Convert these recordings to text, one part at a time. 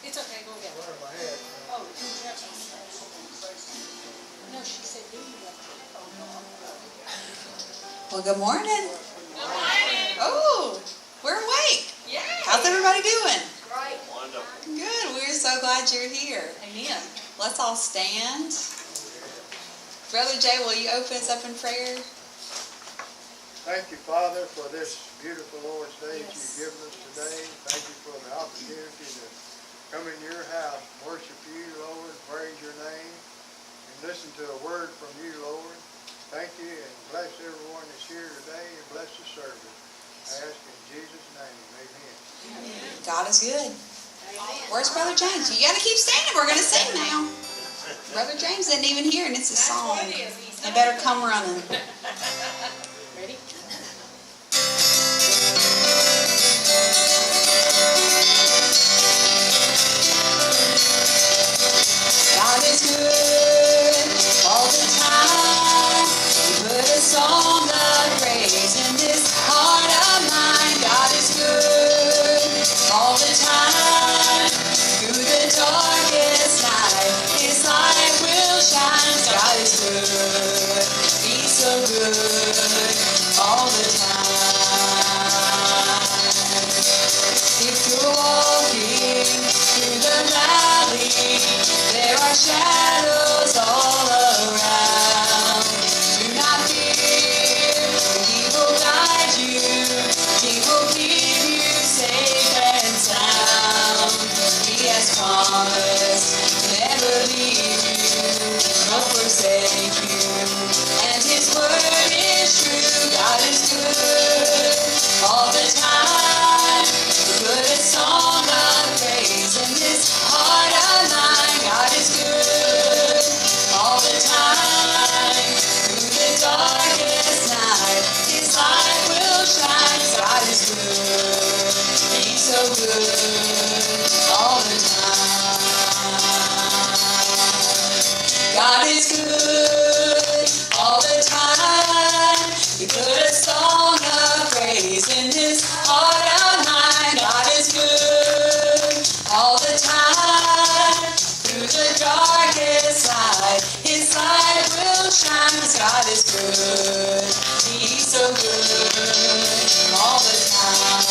It's okay, go get it. Oh, do you have to? No, she said, do you have to? Oh, no, I'm not. Well, good morning. Good morning. Oh, we're awake. Yay. How's everybody doing? Right. Wonderful. Good. We're so glad you're here. Amen. Let's all stand. Brother Jay, will you open us up in prayer? Thank you, Father, for this beautiful Lord's Day that Yes. you've given us today. Thank you for the opportunity to come in your house, worship you, Lord, praise your name, and listen to a word from you, Lord. Thank you, and bless everyone that's here today, and bless the service. I ask in Jesus' name, amen. God is good. Where's Brother James? You got to keep standing. We're going to sing now. Brother James isn't even here, and it's a song. They better come running. Ready? God is good all the time. He put a song of praise in this heart of mine. God is good all the time. Through the darkest night, His light will shine. God is good. He's so good all the time. If you're walking through the valley, there are shadows all around. Do not fear, He will guide you. He will keep you safe and sound. He has promised to never leave you nor forsake you. And His word is true. God is good all the time. Put a song of praise in this heart of mine. God is good all the time. Through the darkest night, His light will shine. God is good. He's so good all the time. God is good all the time. We put a song of praise in this heart of mine. God is good all the time. Through the darkest night, His light will shine. God is good. He's so good all the time.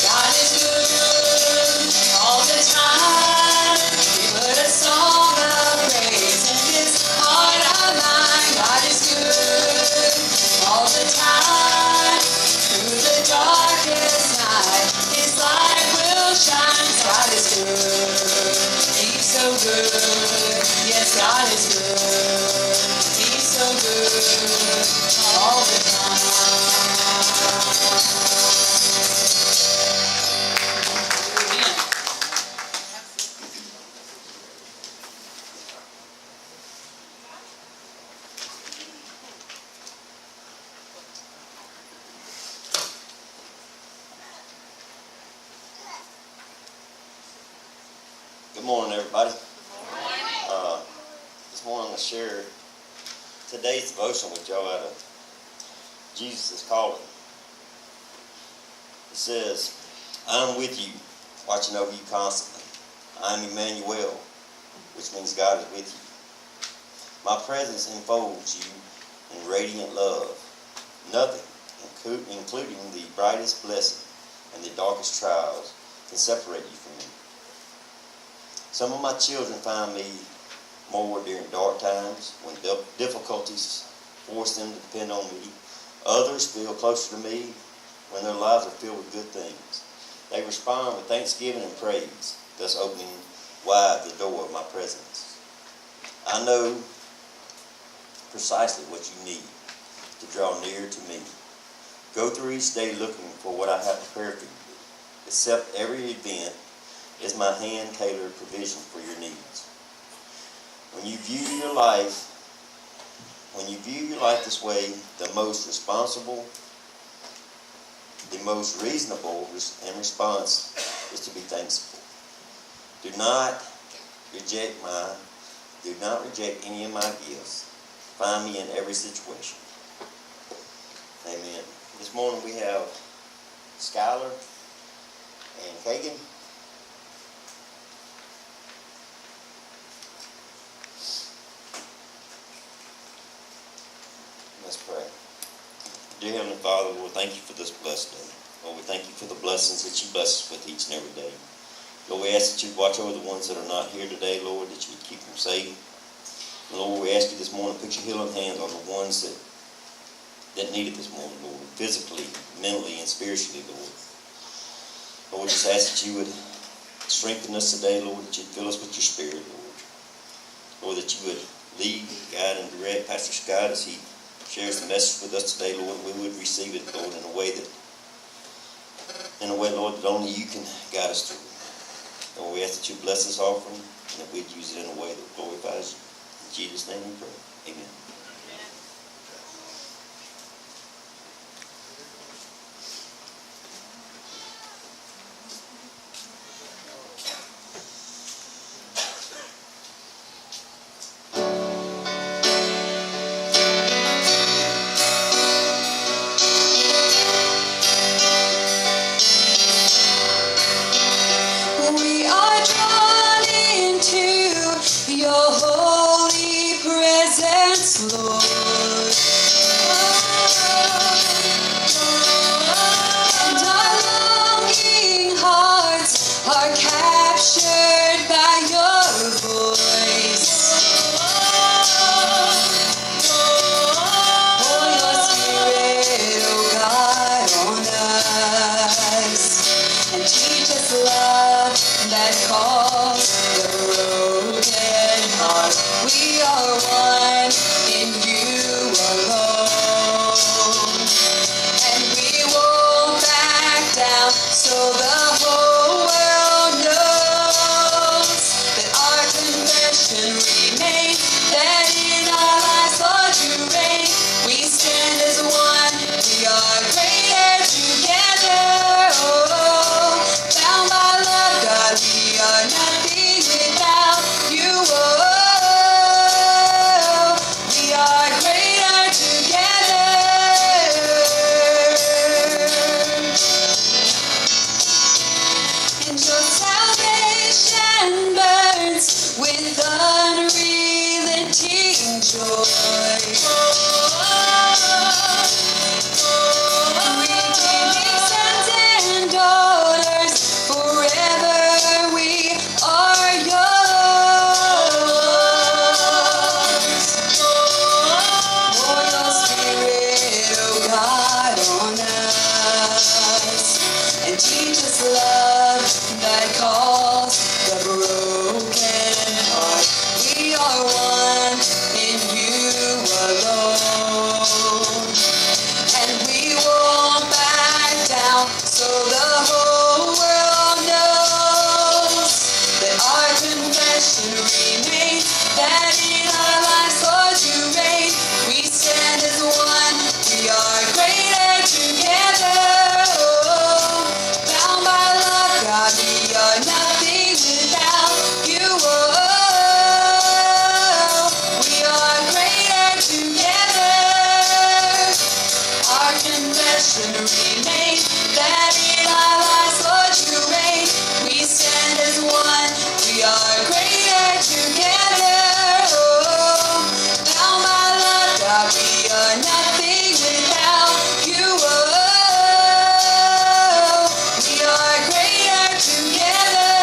God is good all the time. We put a song of praise in this heart of mine. God is good all the time. Through the darkest night, His light will shine. God is good. He's so good. Yes, God is good. He's so good all the time. Good morning, everybody. This morning I'm going to share today's devotion with y'all out of Jesus is Calling. It says, I'm with you, watching over you constantly. I'm Emmanuel, which means God is with you. My presence enfolds you in radiant love. Nothing, including the brightest blessing and the darkest trials, can separate you from me. Some of my children find me more during dark times when difficulties force them to depend on me. Others feel closer to me when their lives are filled with good things. They respond with thanksgiving and praise, thus opening wide the door of my presence. I know precisely what you need to draw near to me. Go through each day looking for what I have prepared for you. accept every event as my hand-tailored provision for your needs. When you view your life this way, the most responsible, the most reasonable and response is to be thankful. Do not reject any of my gifts. Find me in every situation. Amen. This morning we have Skylar and Kagan. Let's pray. Dear Heavenly Father, Lord, thank you for this blessed day. Lord, we thank you for the blessings that you bless us with each and every day. Lord, we ask that you watch over the ones that are not here today, Lord, that you would keep them safe. And Lord, we ask you this morning, put your healing hands on the ones that need it this morning, Lord, physically, mentally, and spiritually, Lord. Lord, we just ask that you would strengthen us today, Lord, that you'd fill us with your spirit, Lord. Lord, that you would lead, guide, and direct Pastor Scott as he shares the message with us today, Lord. We would receive it, Lord, in a way, Lord, that only you can guide us through. Lord, we ask that you bless this offering and that we'd use it in a way that glorifies you. In Jesus' name we pray. Amen. We are drawn into your holy presence, Lord. And our longing hearts are captured by your voice. Pour your spirit, oh God, on us. And teach us love that calls the broken heart. We are one in you alone. And we won't back down, so the whole world knows that our confession remains, that in our lives, Lord, you reign. We stand as one, we are greater together. Oh, bound by love, God, we are nothing without you. Oh, we are greater together. And your salvation burns with unrelenting joy. Redeeming sons and daughters, forever we are yours. Pour your spirit, oh God, on us. And teach us love that calls the broken heart. We are one in you alone. And we won't back down, so the whole world knows that our confession remains, that in our lives, Lord, you reign. We stand as one, we are greater together. Oh, bound by love, God, we are nothing without you. Oh, we are greater together. Our confession remains, that in our lives, Lord, you reign. We stand as one, we are greater together. Oh, bound by love, God, we are nothing without you. Oh, we are greater together.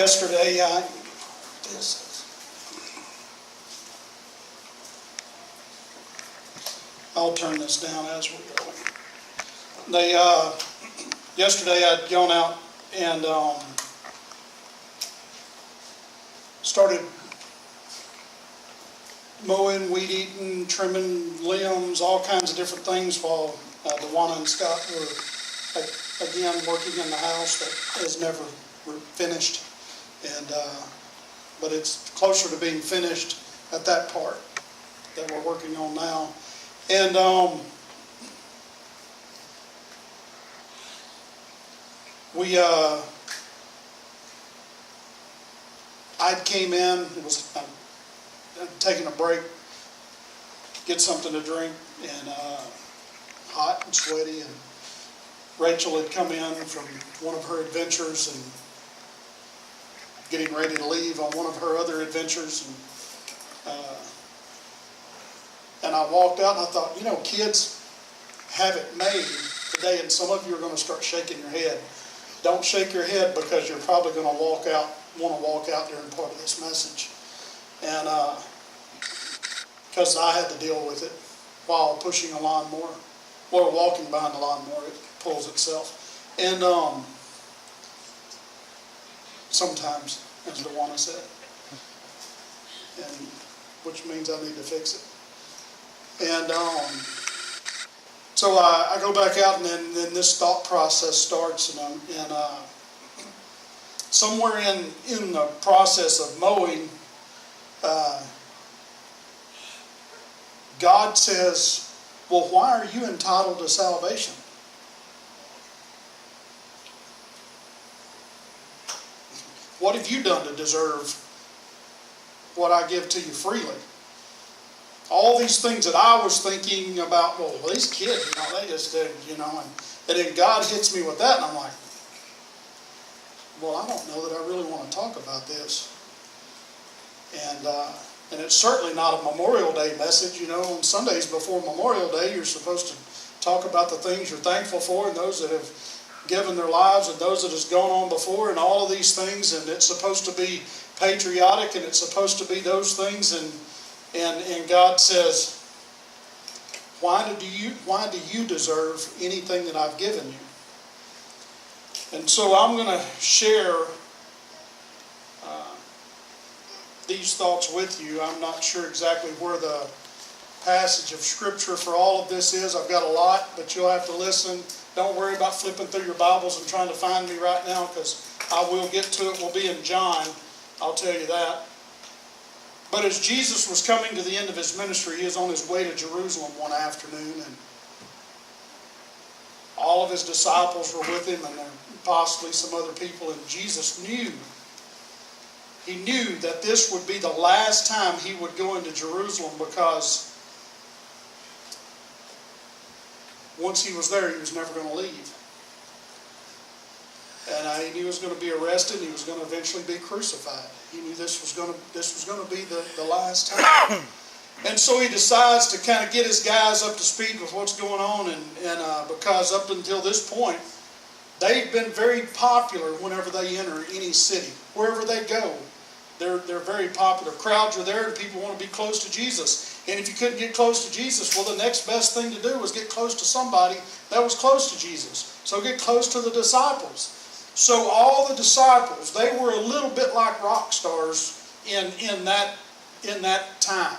Yesterday, I'll turn this down as we're going. Yesterday I'd gone out and started mowing, weed eating, trimming limbs, all kinds of different things while DeWanna and Scott were again working in the house that is never finished. And but it's closer to being finished at that part that we're working on now. And I came in, it was taking a break, get something to drink, and hot and sweaty, and Rachel had come in from one of her adventures and getting ready to leave on one of her other adventures, and I walked out and I thought, you know, kids have it made today, and some of you are going to start shaking your head. Don't shake your head, because you're probably going to want to walk out during part of this message. And because I had to deal with it while pushing a lawnmower, or walking behind the lawnmower, it pulls itself. And sometimes, as DeWanna said, and which means I need to fix it. And so I go back out, and then this thought process starts, and somewhere in the process of mowing, God says, well, why are you entitled to salvation? What have you done to deserve what I give to you freely? All these things that I was thinking about, well, these kids, they just did, and then God hits me with that, and I'm like, well, I don't know that I really want to talk about this. And it's certainly not a Memorial Day message. On Sundays before Memorial Day, you're supposed to talk about the things you're thankful for, and those that have given their lives, and those that has gone on before, and all of these things, and it's supposed to be patriotic, and it's supposed to be those things, and God says, why do you deserve anything that I've given you? And so I'm going to share these thoughts with you. I'm not sure exactly where the passage of Scripture for all of this is. I've got a lot, but you'll have to listen. Don't worry about flipping through your Bibles and trying to find me right now, because I will get to it. We'll be in John, I'll tell you that. But as Jesus was coming to the end of his ministry, he was on his way to Jerusalem one afternoon, and all of his disciples were with him, and possibly some other people, and Jesus knew that this would be the last time he would go into Jerusalem, because once he was there, he was never going to leave. And he was going to be arrested, and he was going to eventually be crucified. He knew this was going to be the last time. And so he decides to kind of get his guys up to speed with what's going on, and because up until this point, they've been very popular whenever they enter any city. Wherever they go, they're very popular. Crowds are there, and people want to be close to Jesus. And if you couldn't get close to Jesus, well, the next best thing to do was get close to somebody that was close to Jesus. So get close to the disciples. So all the disciples, they were a little bit like rock stars in that time.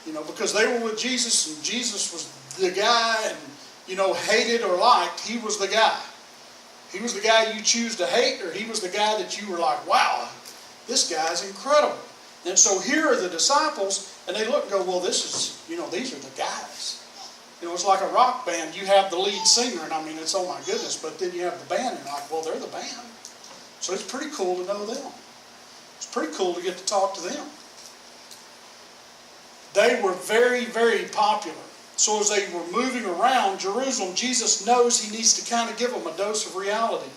Because they were with Jesus, and Jesus was the guy, and, hated or liked, he was the guy. He was the guy you choose to hate, or he was the guy that you were like, wow, this guy's incredible. And so here are the disciples, and they look and go, well, this is, these are the guys. It's like a rock band. You have the lead singer, and it's, oh my goodness, but then you have the band, and you're like, well, they're the band. So it's pretty cool to know them. It's pretty cool to get to talk to them. They were very, very popular. So as they were moving around Jerusalem, Jesus knows he needs to kind of give them a dose of reality.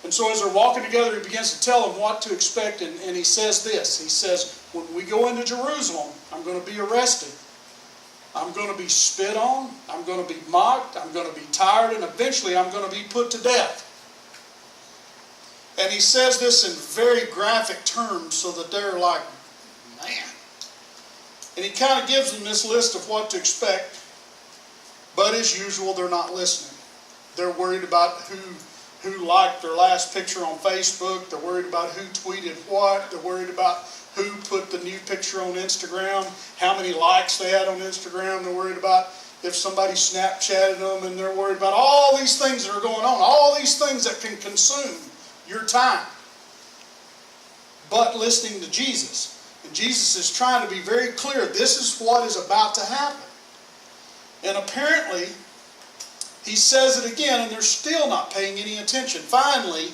And so as they're walking together, he begins to tell them what to expect, and he says this. He says, when we go into Jerusalem, I'm going to be arrested. I'm going to be spit on. I'm going to be mocked. I'm going to be tired, and eventually I'm going to be put to death. And he says this in very graphic terms so that they're like, man. And he kind of gives them this list of what to expect. But as usual, they're not listening. They're worried about who liked their last picture on Facebook. They're worried about who tweeted what. They're worried about who put the new picture on Instagram, how many likes they had on Instagram. They're worried about if somebody Snapchatted them, and they're worried about all these things that are going on, all these things that can consume your time. But listening to Jesus. And Jesus is trying to be very clear, this is what is about to happen. And apparently, he says it again, and they're still not paying any attention. Finally,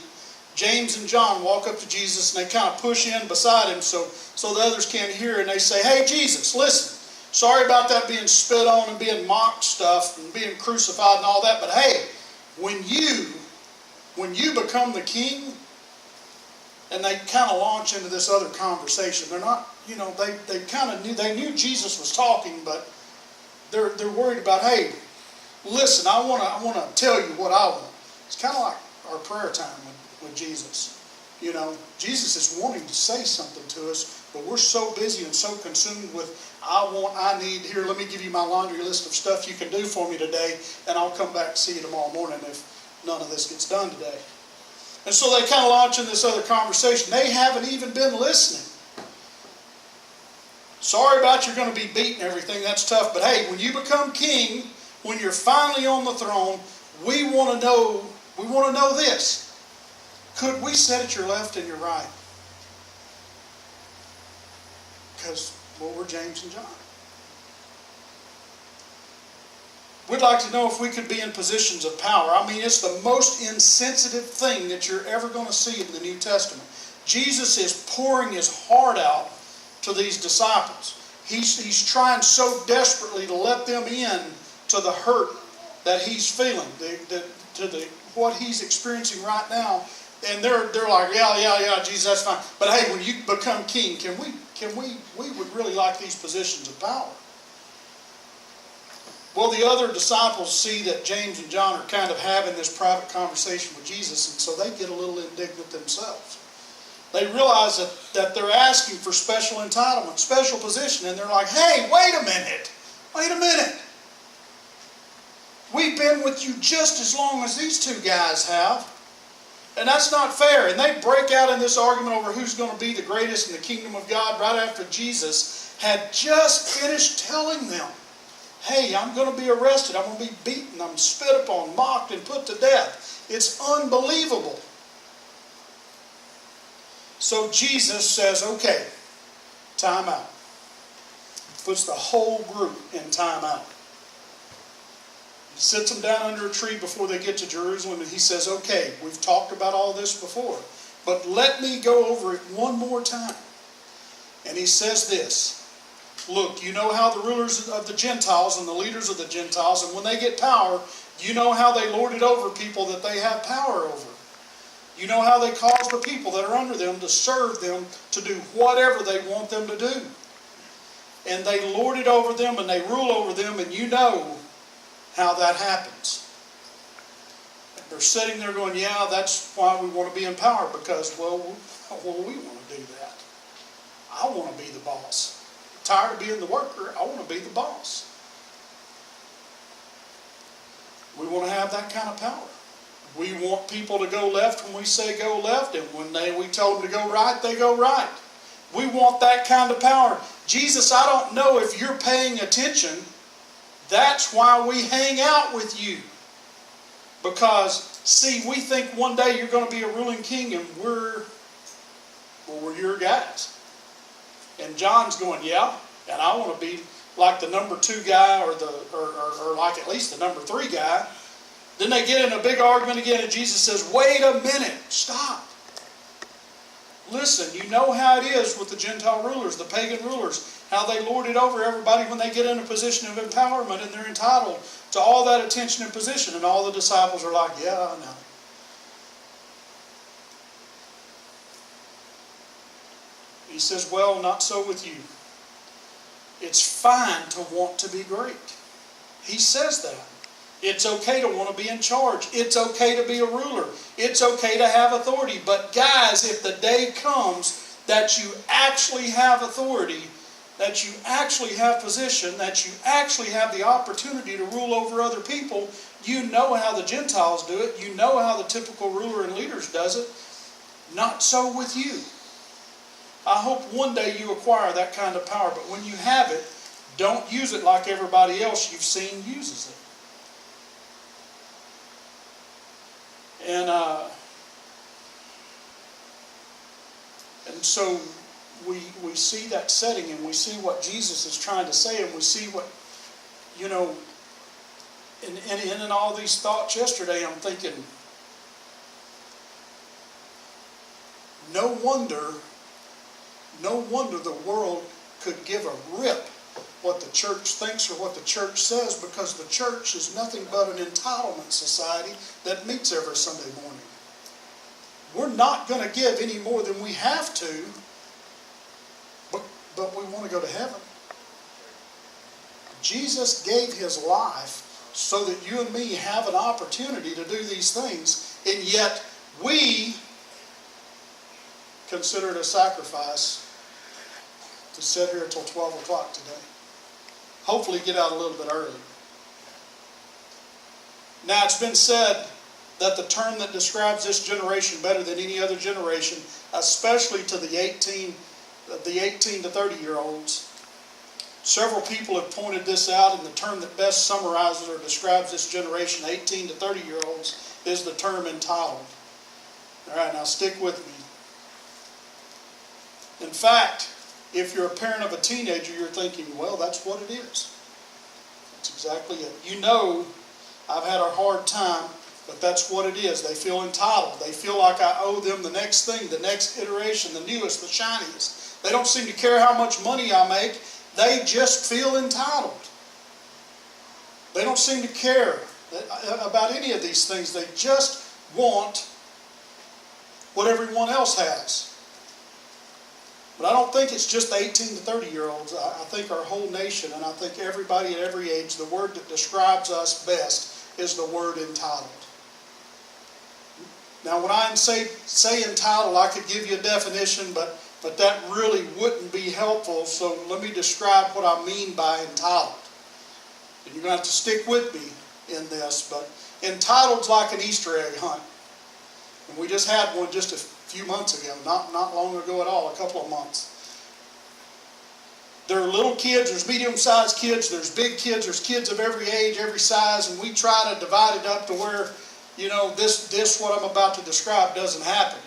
James and John walk up to Jesus, and they kind of push in beside him so the others can't hear, and they say, hey, Jesus, listen. Sorry about that being spit on and being mocked stuff and being crucified and all that, but hey, when you become the king, and they kind of launch into this other conversation. They're not, they kind of knew Jesus was talking, but they're worried about, hey, listen, I want to tell you what I want. It's kind of like our prayer time with Jesus. Jesus is wanting to say something to us, but we're so busy and so consumed with, I need, here, let me give you my laundry list of stuff you can do for me today, and I'll come back and see you tomorrow morning if none of this gets done today. And so they kind of launch in this other conversation. They haven't even been listening. Sorry about you're going to be beaten and everything, that's tough, but hey, when you become king, when you're finally on the throne, we want to know this. Could we sit at your left and your right? Because, we're James and John. We'd like to know if we could be in positions of power. I mean, it's the most insensitive thing that you're ever going to see in the New Testament. Jesus is pouring his heart out to these disciples. He's trying so desperately to let them in to the hurt that he's feeling, what he's experiencing right now. And they're like, yeah, Jesus, that's fine. But hey, when you become king, we would really like these positions of power. Well, the other disciples see that James and John are kind of having this private conversation with Jesus, and so they get a little indignant themselves. They realize that they're asking for special entitlement, special position, and they're like, hey, wait a minute. We've been with you just as long as these two guys have. And that's not fair. And they break out in this argument over who's going to be the greatest in the kingdom of God right after Jesus had just finished telling them, hey, I'm going to be arrested. I'm going to be beaten. I'm spit upon, mocked, and put to death. It's unbelievable. So Jesus says, okay, time out. Puts the whole group in time out. He sits them down under a tree before they get to Jerusalem, and he says, okay, we've talked about all this before, but let me go over it one more time. And he says this, look, you know how the rulers of the Gentiles and the leaders of the Gentiles, and when they get power, you know how they lord it over people that they have power over. You know how they cause the people that are under them to serve them to do whatever they want them to do. And they lord it over them and they rule over them, and you know how that happens. They're sitting there going, yeah, that's why we want to be in power, because, well, we want to do that. I want to be the boss. I'm tired of being the worker. I want to be the boss. We want to have that kind of power. We want people to go left when we say go left, and when we tell them to go right, they go right. We want that kind of power. Jesus, I don't know if you're paying attention. That's why we hang out with you. Because, see, we think one day you're going to be a ruling king, and we're your guys. And John's going, yeah, and I want to be like the number 2 guy, or like at least the number 3 guy. Then they get in a big argument again, and Jesus says, wait a minute, stop. Listen, you know how it is with the Gentile rulers, the pagan rulers, how they lord it over everybody when they get in a position of empowerment, and they're entitled to all that attention and position. And all the disciples are like, yeah, I know. He says, well, not so with you. It's fine to want to be great. He says that. It's okay to want to be in charge. It's okay to be a ruler. It's okay to have authority. But guys, if the day comes that you actually have authority, that you actually have position, that you actually have the opportunity to rule over other people, you know how the Gentiles do it. You know how the typical ruler and leaders does it. Not so with you. I hope one day you acquire that kind of power. But when you have it, don't use it like everybody else you've seen uses it. And so we see that setting, and we see what Jesus is trying to say, and we see what, you know, in all these thoughts yesterday, I'm thinking, no wonder the world could give a rip what the church thinks or what the church says, because the church is nothing but an entitlement society that meets every Sunday morning. We're not going to give any more than we have to, but we want to go to heaven. Jesus gave His life so that you and me have an opportunity to do these things, and yet we consider it a sacrifice to sit here until 12 o'clock today. Hopefully get out a little bit early. Now, it's been said that the term that describes this generation better than any other generation, especially to the 18 to 30-year-olds, several people have pointed this out, and the term that best summarizes or describes this generation, 18 to 30-year-olds, is the term entitled. All right, now stick with me. In fact, if you're a parent of a teenager, you're thinking, well, that's what it is. That's exactly it. You know, I've had a hard time, but that's what it is. They feel entitled. They feel like I owe them the next thing, the next iteration, the newest, the shiniest. They don't seem to care how much money I make. They just feel entitled. They don't seem to care about any of these things. They just want what everyone else has. But I don't think it's just the 18 to 30-year-olds. I think our whole nation, and I think everybody at every age, the word that describes us best is the word entitled. Now, when I say entitled, I could give you a definition, but that really wouldn't be helpful. So let me describe what I mean by entitled. And you're going to have to stick with me in this, but entitled's like an Easter egg hunt. And we just had one just a few months ago, not long ago at all, a couple of months. There are little kids, there's medium-sized kids, there's big kids, there's kids of every age, every size, and we try to divide it up to where, you know, this what I'm about to describe doesn't happen.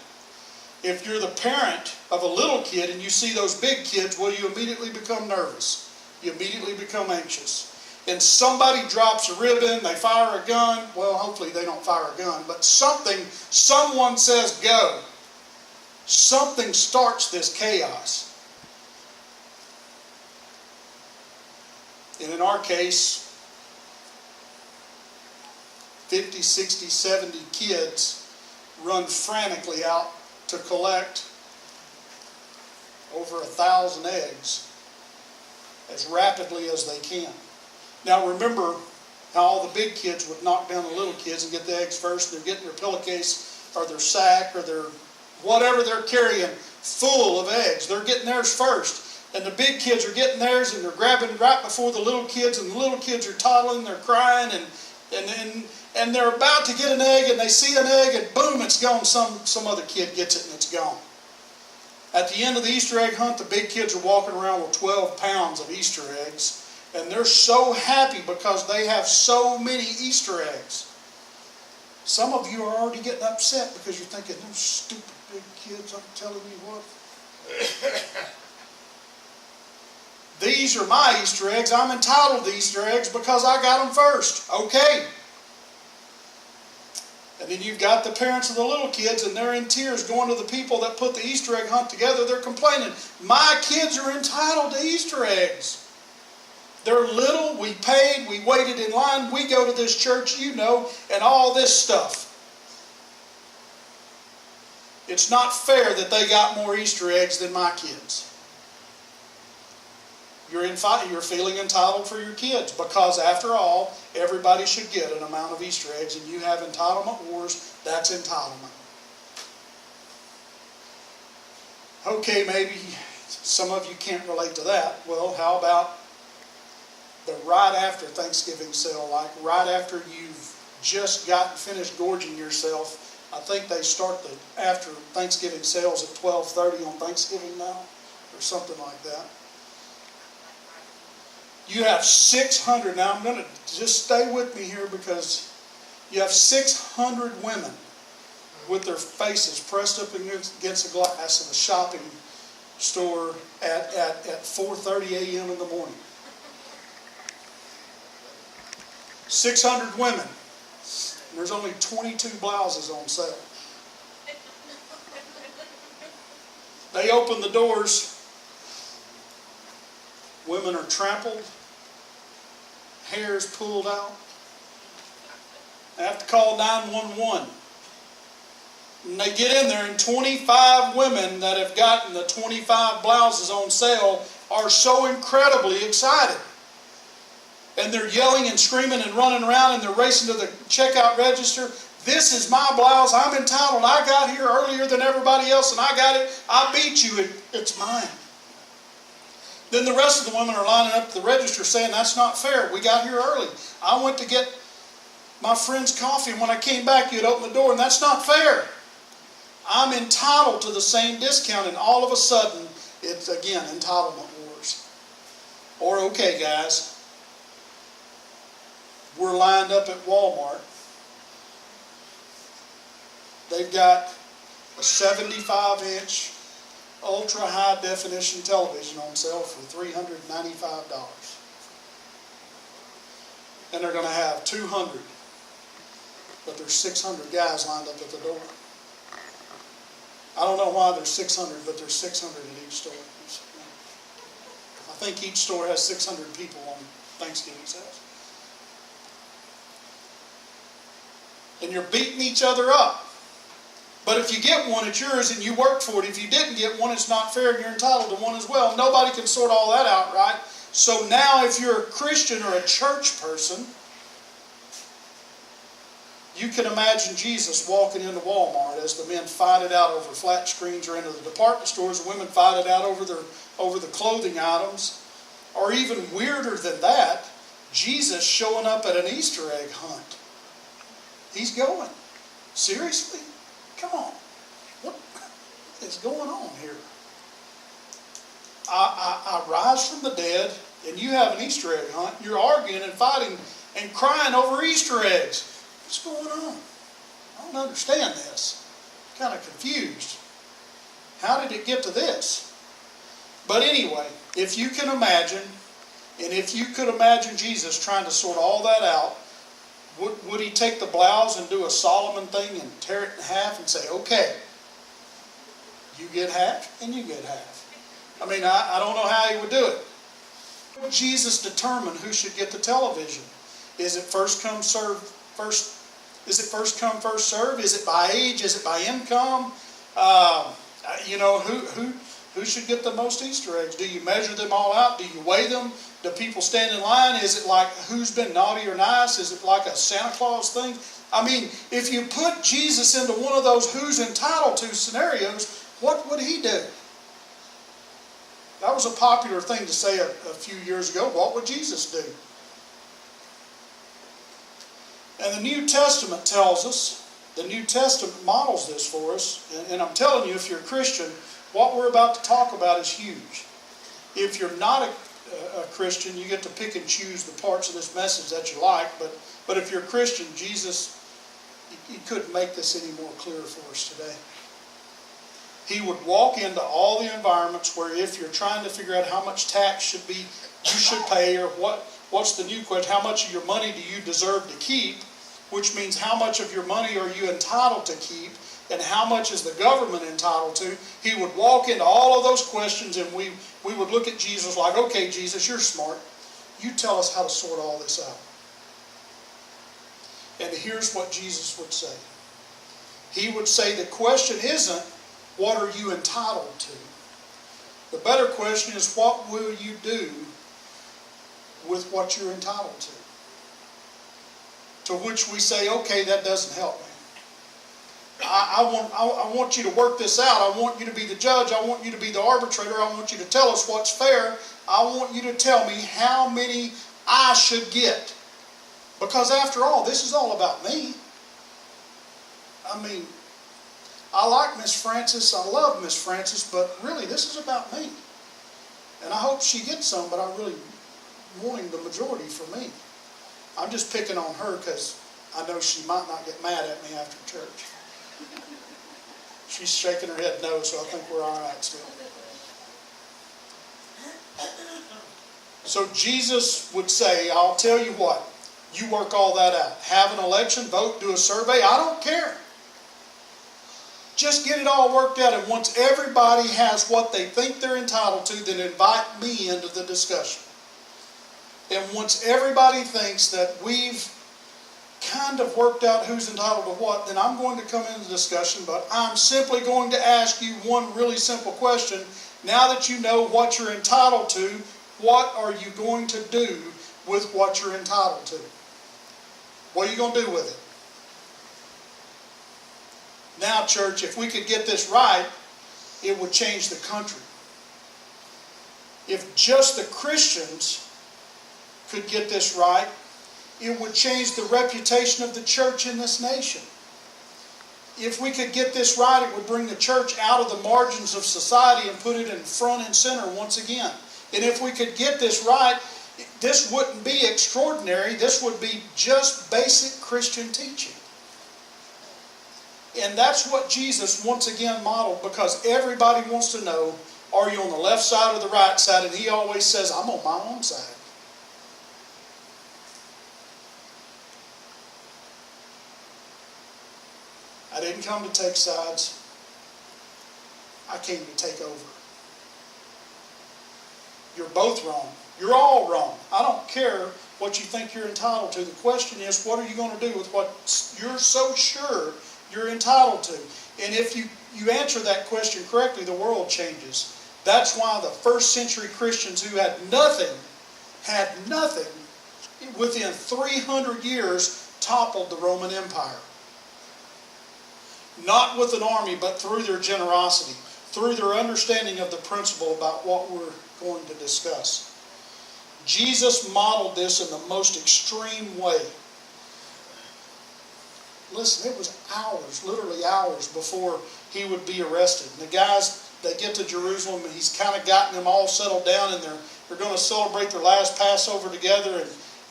If you're the parent of a little kid and you see those big kids, well, you immediately become nervous. You immediately become anxious. And somebody drops a ribbon, they fire a gun. Well, hopefully they don't fire a gun, but someone says go. Something starts this chaos. And in our case, 50, 60, 70 kids run frantically out to collect over 1,000 eggs as rapidly as they can. Now remember how all the big kids would knock down the little kids and get the eggs first. They're getting their pillowcase or their sack or their whatever they're carrying full of eggs. They're getting theirs first. And the big kids are getting theirs, and they're grabbing right before the little kids, and the little kids are toddling, they're crying, and they're about to get an egg, and they see an egg, and boom, it's gone. Some other kid gets it, and it's gone. At the end of the Easter egg hunt, the big kids are walking around with 12 pounds of Easter eggs, and they're so happy because they have so many Easter eggs. Some of you are already getting upset because you're thinking, those stupid big kids, I'm telling you what. These are my Easter eggs. I'm entitled to Easter eggs because I got them first. Okay. And then you've got the parents of the little kids, and they're in tears going to the people that put the Easter egg hunt together. They're complaining, my kids are entitled to Easter eggs. They're little, we paid, we waited in line, we go to this church, you know, and all this stuff. It's not fair that they got more Easter eggs than my kids. you're feeling entitled for your kids, because after all, everybody should get an amount of Easter eggs, and you have entitlement wars. That's entitlement. Okay, maybe some of you can't relate to that. Well, how about the right after Thanksgiving sale, like right after you've just gotten finished gorging yourself? I think they start the after Thanksgiving sales at 12:30 on Thanksgiving now, or something like that. You have 600, now I'm going to just stay with me here, because you have 600 women with their faces pressed up against the glass of a shopping store at 4:30 a.m. in the morning. 600 women. And there's only 22 blouses on sale. They open the doors. Women are trampled. Hair's pulled out. They have to call 911. And they get in there, and 25 women that have gotten the 25 blouses on sale are so incredibly excited. And they're yelling and screaming and running around, and they're racing to the checkout register. This is my blouse. I'm entitled. I got here earlier than everybody else, and I got it. I beat you. It's mine. Then the rest of the women are lining up at the register saying, that's not fair. We got here early. I went to get my friend's coffee, and when I came back, you'd open the door, and that's not fair. I'm entitled to the same discount, and all of a sudden, it's again entitlement wars. Or, okay, guys, we're lined up at Walmart. They've got a 75-inch ultra high definition television on sale for $395. And they're going to have 200. But there's 600 guys lined up at the door. I don't know why there's 600, but there's 600 at each store. I think each store has 600 people on Thanksgiving sales. And you're beating each other up. But if you get one, it's yours and you worked for it. If you didn't get one, it's not fair and you're entitled to one as well. Nobody can sort all that out, right? So now if you're a Christian or a church person, you can imagine Jesus walking into Walmart as the men fight it out over flat screens, or into the department stores, the women fight it out over the clothing items. Or even weirder than that, Jesus showing up at an Easter egg hunt. He's going. Seriously? Come on. What is going on here? I rise from the dead, and you have an Easter egg hunt. You're arguing and fighting and crying over Easter eggs. What's going on? I don't understand this. I'm kind of confused. How did it get to this? But anyway, if you can imagine, and if you could imagine Jesus trying to sort all that out, would he take the blouse and do a Solomon thing and tear it in half and say, okay, you get half and you get half? I mean, I don't know how he would do it. Would Jesus determine who should get the television? Is it first come, first serve? Is it by age? Is it by income? Who should get the most Easter eggs? Do you measure them all out? Do you weigh them? Do people stand in line? Is it like who's been naughty or nice? Is it like a Santa Claus thing? I mean, if you put Jesus into one of those who's entitled to scenarios, what would he do? That was a popular thing to say a few years ago. What would Jesus do? And the New Testament tells us, the New Testament models this for us, and I'm telling you, if you're a Christian, what we're about to talk about is huge. If you're not a Christian, you get to pick and choose the parts of this message that you like, but if you're a Christian, Jesus, he couldn't make this any more clear for us today. He would walk into all the environments where, if you're trying to figure out how much tax you should pay, or what's the new question, how much of your money do you deserve to keep, which means how much of your money are you entitled to keep, and how much is the government entitled to. He would walk into all of those questions, and we would look at Jesus like, okay, Jesus, you're smart. You tell us how to sort all this out. And here's what Jesus would say. He would say the question isn't, what are you entitled to? The better question is, what will you do with what you're entitled to. To which we say, okay, that doesn't help me. I want you to work this out. I want you to be the judge. I want you to be the arbitrator. I want you to tell us what's fair. I want you to tell me how many I should get. Because after all, this is all about me. I mean, I like Miss Francis. I love Miss Francis, but really this is about me. And I hope she gets some, but I'm really wanting the majority for me. I'm just picking on her because I know she might not get mad at me after church. She's shaking her head no, so I think we're all right still. So Jesus would say, I'll tell you what, you work all that out. Have an election, vote, do a survey, I don't care. Just get it all worked out, and once everybody has what they think they're entitled to, then invite me into the discussion. And once everybody thinks that we've kind of worked out who's entitled to what, then I'm going to come into the discussion, but I'm simply going to ask you one really simple question. Now that you know what you're entitled to, what are you going to do with what you're entitled to? What are you going to do with it? Now, church, if we could get this right, it would change the country. If just the Christians could get this right, it would change the reputation of the church in this nation. If we could get this right, it would bring the church out of the margins of society and put it in front and center once again. And if we could get this right, this wouldn't be extraordinary. This would be just basic Christian teaching. And that's what Jesus once again modeled, because everybody wants to know, are you on the left side or the right side? And he always says, I'm on my own side. I didn't come to take sides. I came to take over. You're both wrong. You're all wrong. I don't care what you think you're entitled to. The question is, what are you going to do with what you're so sure you're entitled to? And if you answer that question correctly, the world changes. That's why the first century Christians who had nothing, within 300 years toppled the Roman Empire. Not with an army, but through their generosity, through their understanding of the principle about what we're going to discuss. Jesus modeled this in the most extreme way. Listen, it was hours, literally hours, before he would be arrested. And the guys, they get to Jerusalem, and he's kind of gotten them all settled down, and they're going to celebrate their last Passover together.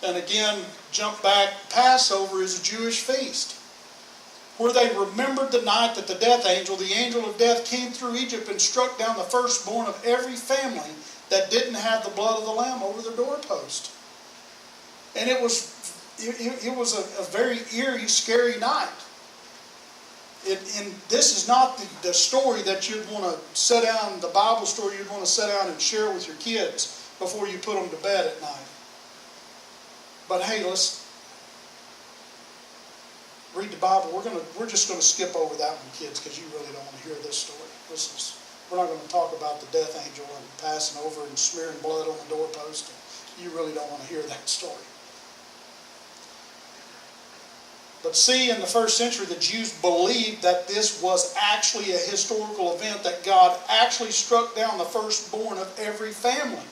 And again, jump back, Passover is a Jewish feast, where they remembered the night that the angel of death, came through Egypt and struck down the firstborn of every family that didn't have the blood of the Lamb over their doorpost. And it was a very eerie, scary night. And this is not the story that you'd want to sit down, the Bible story you'd want to sit down and share with your kids before you put them to bed at night. But hey, let's read the Bible. We're just going to skip over that one, kids, because you really don't want to hear this story. We're not going to talk about the death angel and passing over and smearing blood on the doorpost. You really don't want to hear that story. But see, in the first century, the Jews believed that this was actually a historical event, that God actually struck down the firstborn of every family,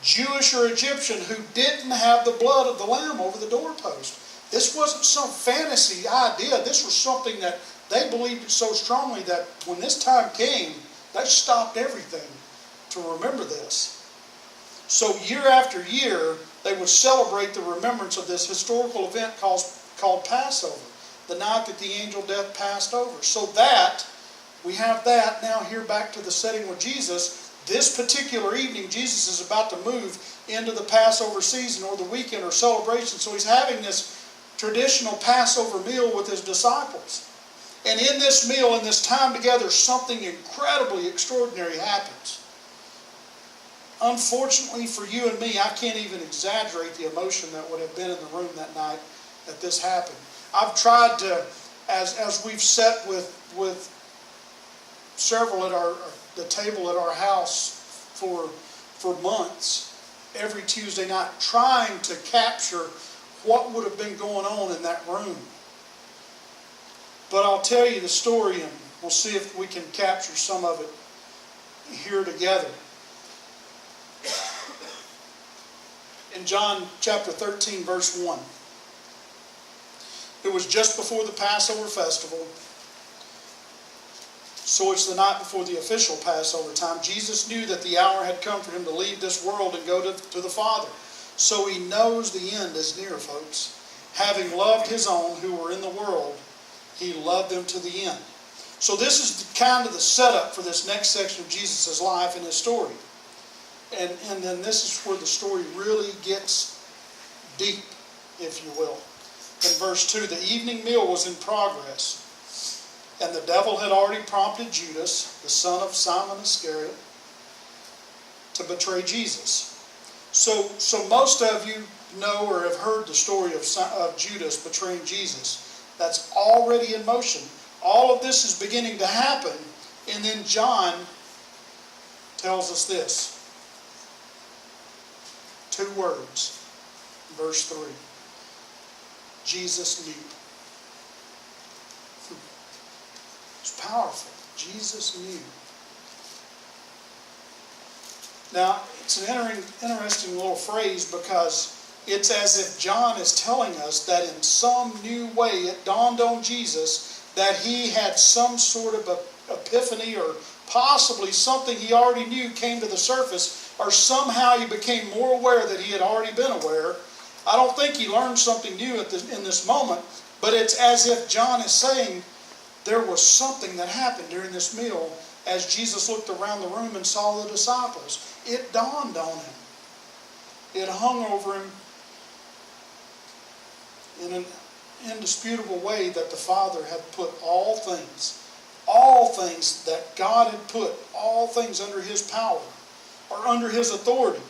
Jewish or Egyptian, who didn't have the blood of the Lamb over the doorpost. This wasn't some fantasy idea. This was something that they believed so strongly that when this time came, they stopped everything to remember this. So year after year, they would celebrate the remembrance of this historical event called Passover, the night that the angel of death passed over. So that, we have that. Now here back to the setting with Jesus. This particular evening, Jesus is about to move into the Passover season, or the weekend, or celebration. So he's having this traditional Passover meal with his disciples. And in this meal, in this time together, something incredibly extraordinary happens. Unfortunately for you and me, I can't even exaggerate the emotion that would have been in the room that night that this happened. I've tried to, as we've sat with several at the table at our house for months, every Tuesday night trying to capture what would have been going on in that room. But I'll tell you the story, and we'll see if we can capture some of it here together. In John chapter 13, verse 1. It was just before the Passover festival, so it's the night before the official Passover time. Jesus knew that the hour had come for him to leave this world and go to the Father. So he knows the end is near, folks. Having loved his own who were in the world, he loved them to the end. So this is kind of the setup for this next section of Jesus' life and his story. And then this is where the story really gets deep, if you will. In verse 2, the evening meal was in progress, and the devil had already prompted Judas, the son of Simon Iscariot, to betray Jesus. So most of you know or have heard the story of Judas betraying Jesus. That's already in motion. All of this is beginning to happen, and then John tells us this. 2 words. Verse 3. Jesus knew. It's powerful. Jesus knew. Now, it's an interesting little phrase because it's as if John is telling us that in some new way it dawned on Jesus that he had some sort of epiphany, or possibly something he already knew came to the surface, or somehow he became more aware that he had already been aware. I don't think he learned something new in this moment, but it's as if John is saying there was something that happened during this meal as Jesus looked around the room and saw the disciples. It dawned on him. It hung over him in an indisputable way that the Father had put all things that God had put, all things under his power or under his authority.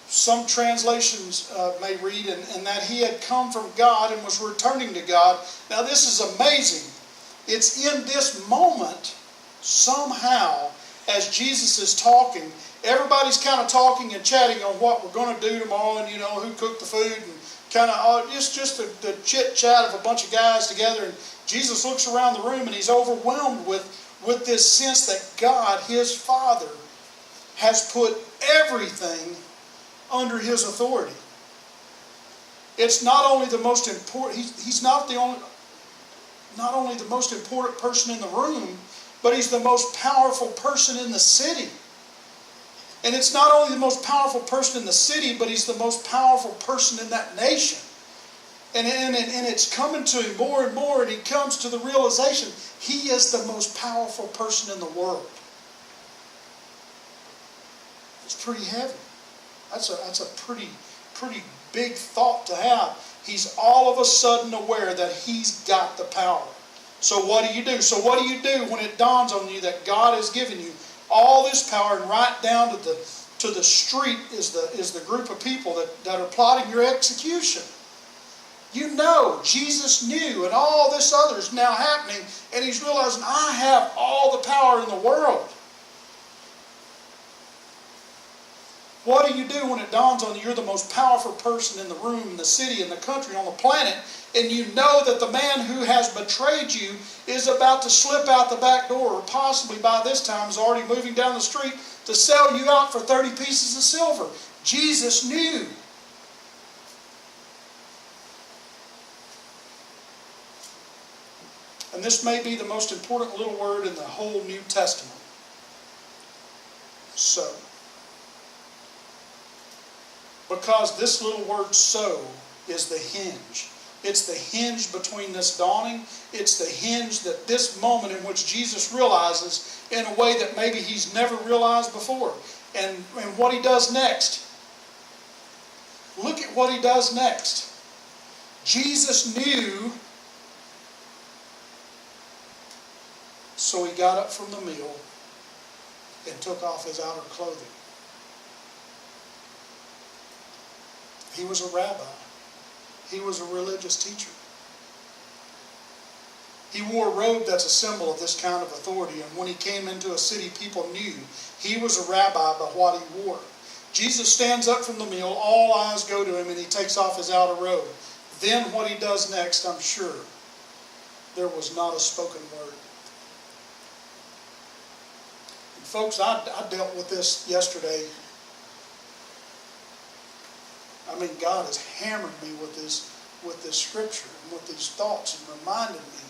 Some translations may read, and that he had come from God and was returning to God. Now this is amazing. It's in this moment, somehow, as Jesus is talking, everybody's kind of talking and chatting on what we're going to do tomorrow, and who cooked the food, and kind of it's just the chit chat of a bunch of guys together. And Jesus looks around the room and he's overwhelmed with this sense that God, his Father, has put everything under his authority. It's not only the most important. He's not only the most important person in the room, but he's the most powerful person in the city. And it's not only the most powerful person in the city, but he's the most powerful person in that nation. And it's coming to him more and more, and he comes to the realization he is the most powerful person in the world. It's pretty heavy. That's a pretty big thought to have. He's all of a sudden aware that he's got the power. So what do you do? So what do you do when it dawns on you that God has given you all this power, and right down to the street is the group of people that are plotting your execution? Jesus knew, and all this other is now happening, and he's realizing, I have all the power in the world. What do you do when it dawns on you you're the most powerful person in the room, in the city, in the country, on the planet, and you know that the man who has betrayed you is about to slip out the back door, or possibly by this time is already moving down the street to sell you out for 30 pieces of silver? Jesus knew. And this may be the most important little word in the whole New Testament. So. Because this little word "so" is the hinge. It's the hinge between this dawning. It's the hinge that this moment in which Jesus realizes in a way that maybe he's never realized before. And what he does next. Look at what he does next. Jesus knew, so he got up from the meal and took off his outer clothing. He was a rabbi. He was a religious teacher. He wore a robe that's a symbol of this kind of authority, and when he came into a city, people knew he was a rabbi by what he wore. Jesus stands up from the meal, all eyes go to him, and he takes off his outer robe. Then what he does next, I'm sure, there was not a spoken word. And folks, I dealt with this yesterday. I mean, God has hammered me with this scripture and with these thoughts and reminded me.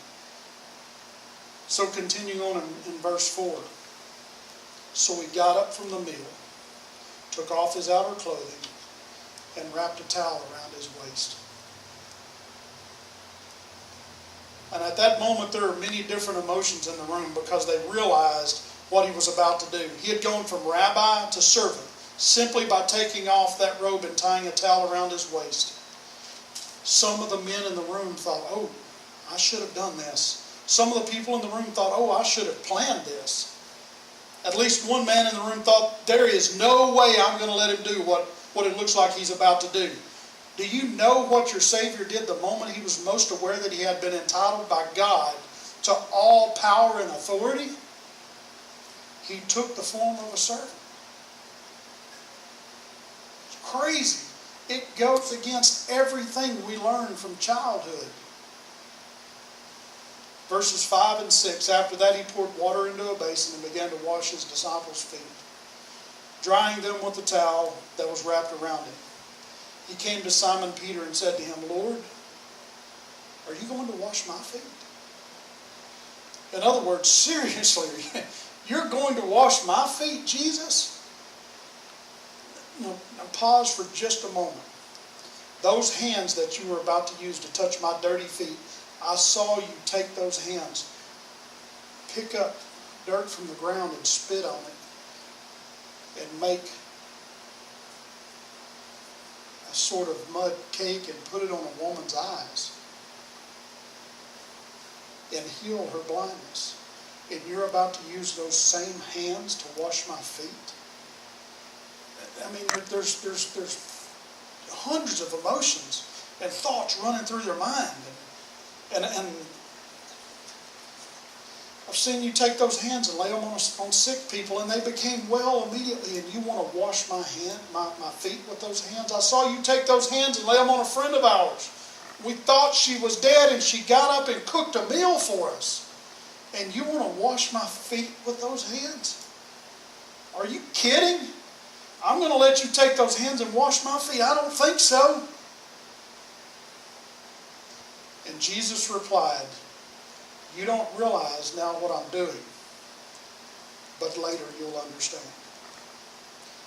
So continuing on in verse 4. So he got up from the meal, took off his outer clothing, and wrapped a towel around his waist. And at that moment, there were many different emotions in the room because they realized what he was about to do. He had gone from rabbi to servant simply by taking off that robe and tying a towel around his waist. Some of the men in the room thought, oh, I should have done this. Some of the people in the room thought, oh, I should have planned this. At least one man in the room thought, there is no way I'm going to let him do what it looks like he's about to do. Do you know what your Savior did the moment he was most aware that he had been entitled by God to all power and authority? He took the form of a servant. It's crazy. It goes against everything we learn from childhood. Verses 5 and 6, after that he poured water into a basin and began to wash his disciples' feet, drying them with the towel that was wrapped around him. He came to Simon Peter and said to him, Lord, are you going to wash my feet? In other words, seriously, you're going to wash my feet, Jesus? Now pause for just a moment. Those hands that you were about to use to touch my dirty feet, I saw you take those hands, pick up dirt from the ground and spit on it, and make a sort of mud cake and put it on a woman's eyes and heal her blindness. And you're about to use those same hands to wash my feet? I mean, there's hundreds of emotions and thoughts running through their mind. And I've seen you take those hands and lay them on sick people, and they became well immediately, and you want to wash my feet with those hands? I saw you take those hands and lay them on a friend of ours. We thought she was dead, and she got up and cooked a meal for us. And you want to wash my feet with those hands? Are you kidding? I'm going to let you take those hands and wash my feet? I don't think so. And Jesus replied, you don't realize now what I'm doing, but later you'll understand.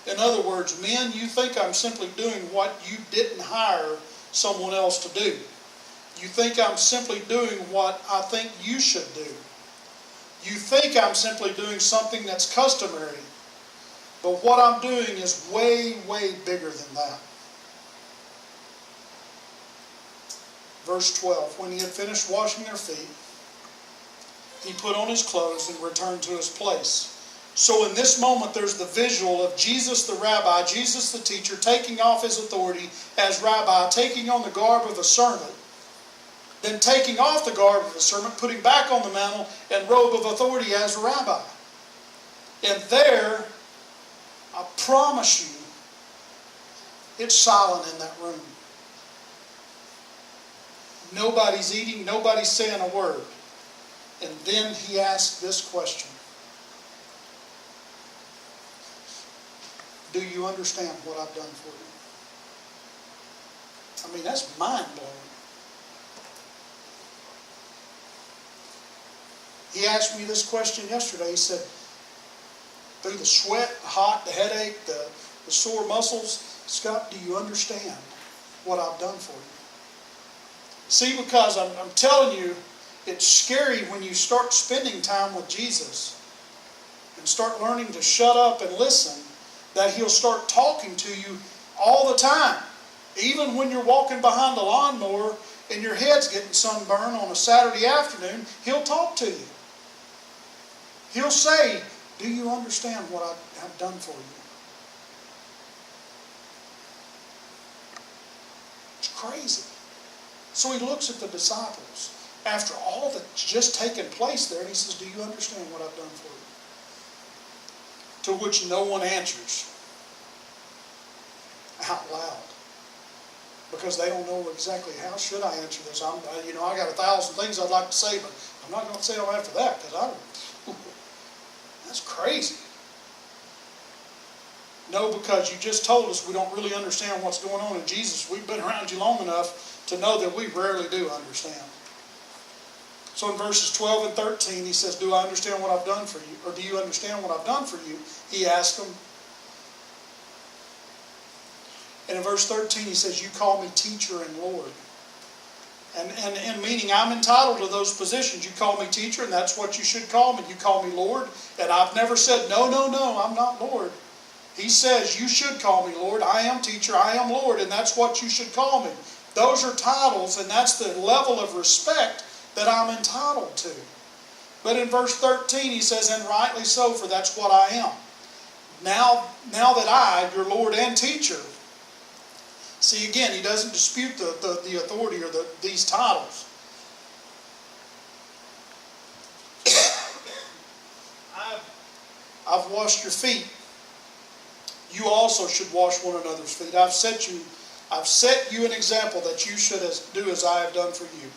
In other words, men, you think I'm simply doing what you didn't hire someone else to do. You think I'm simply doing what I think you should do. You think I'm simply doing something that's customary, but what I'm doing is way, way bigger than that. Verse 12, when he had finished washing their feet, he put on his clothes and returned to his place. So in this moment, there's the visual of Jesus the rabbi, Jesus the teacher, taking off his authority as rabbi, taking on the garb of a servant, then taking off the garb of a servant, putting back on the mantle and robe of authority as a rabbi. And there, I promise you, it's silent in that room. Nobody's eating, nobody's saying a word. And then he asked this question. Do you understand what I've done for you? I mean, that's mind-blowing. He asked me this question yesterday. He said, through the sweat, the hot, the headache, the sore muscles, Scott, do you understand what I've done for you? See, because I'm telling you, it's scary when you start spending time with Jesus and start learning to shut up and listen, that he'll start talking to you all the time. Even when you're walking behind a lawnmower and your head's getting sunburned on a Saturday afternoon, he'll talk to you. He'll say, do you understand what I have done for you? It's crazy. So he looks at the disciples after all that's just taken place there, and he says, do you understand what I've done for you? To which no one answers out loud. Because they don't know exactly how should I answer this. I got 1,000 things I'd like to say, but I'm not going to say them after that, because that's crazy. No, because you just told us we don't really understand what's going on in Jesus. We've been around you long enough to know that we rarely do understand. So in verses 12 and 13, he says, do I understand what I've done for you? Or do you understand what I've done for you? He asked them. And in verse 13, he says, you call me teacher and Lord. And meaning I'm entitled to those positions. You call me teacher, and that's what you should call me. You call me Lord, and I've never said, no, I'm not Lord. He says, you should call me Lord. I am teacher, I am Lord, and that's what you should call me. Those are titles, and that's the level of respect that I'm entitled to. But in verse 13, he says, and rightly so, for that's what I am. Now that I, your Lord and teacher, see, again, he doesn't dispute the authority or these titles. I've washed your feet. You also should wash one another's feet. I've set you an example that you should do as I have done for you.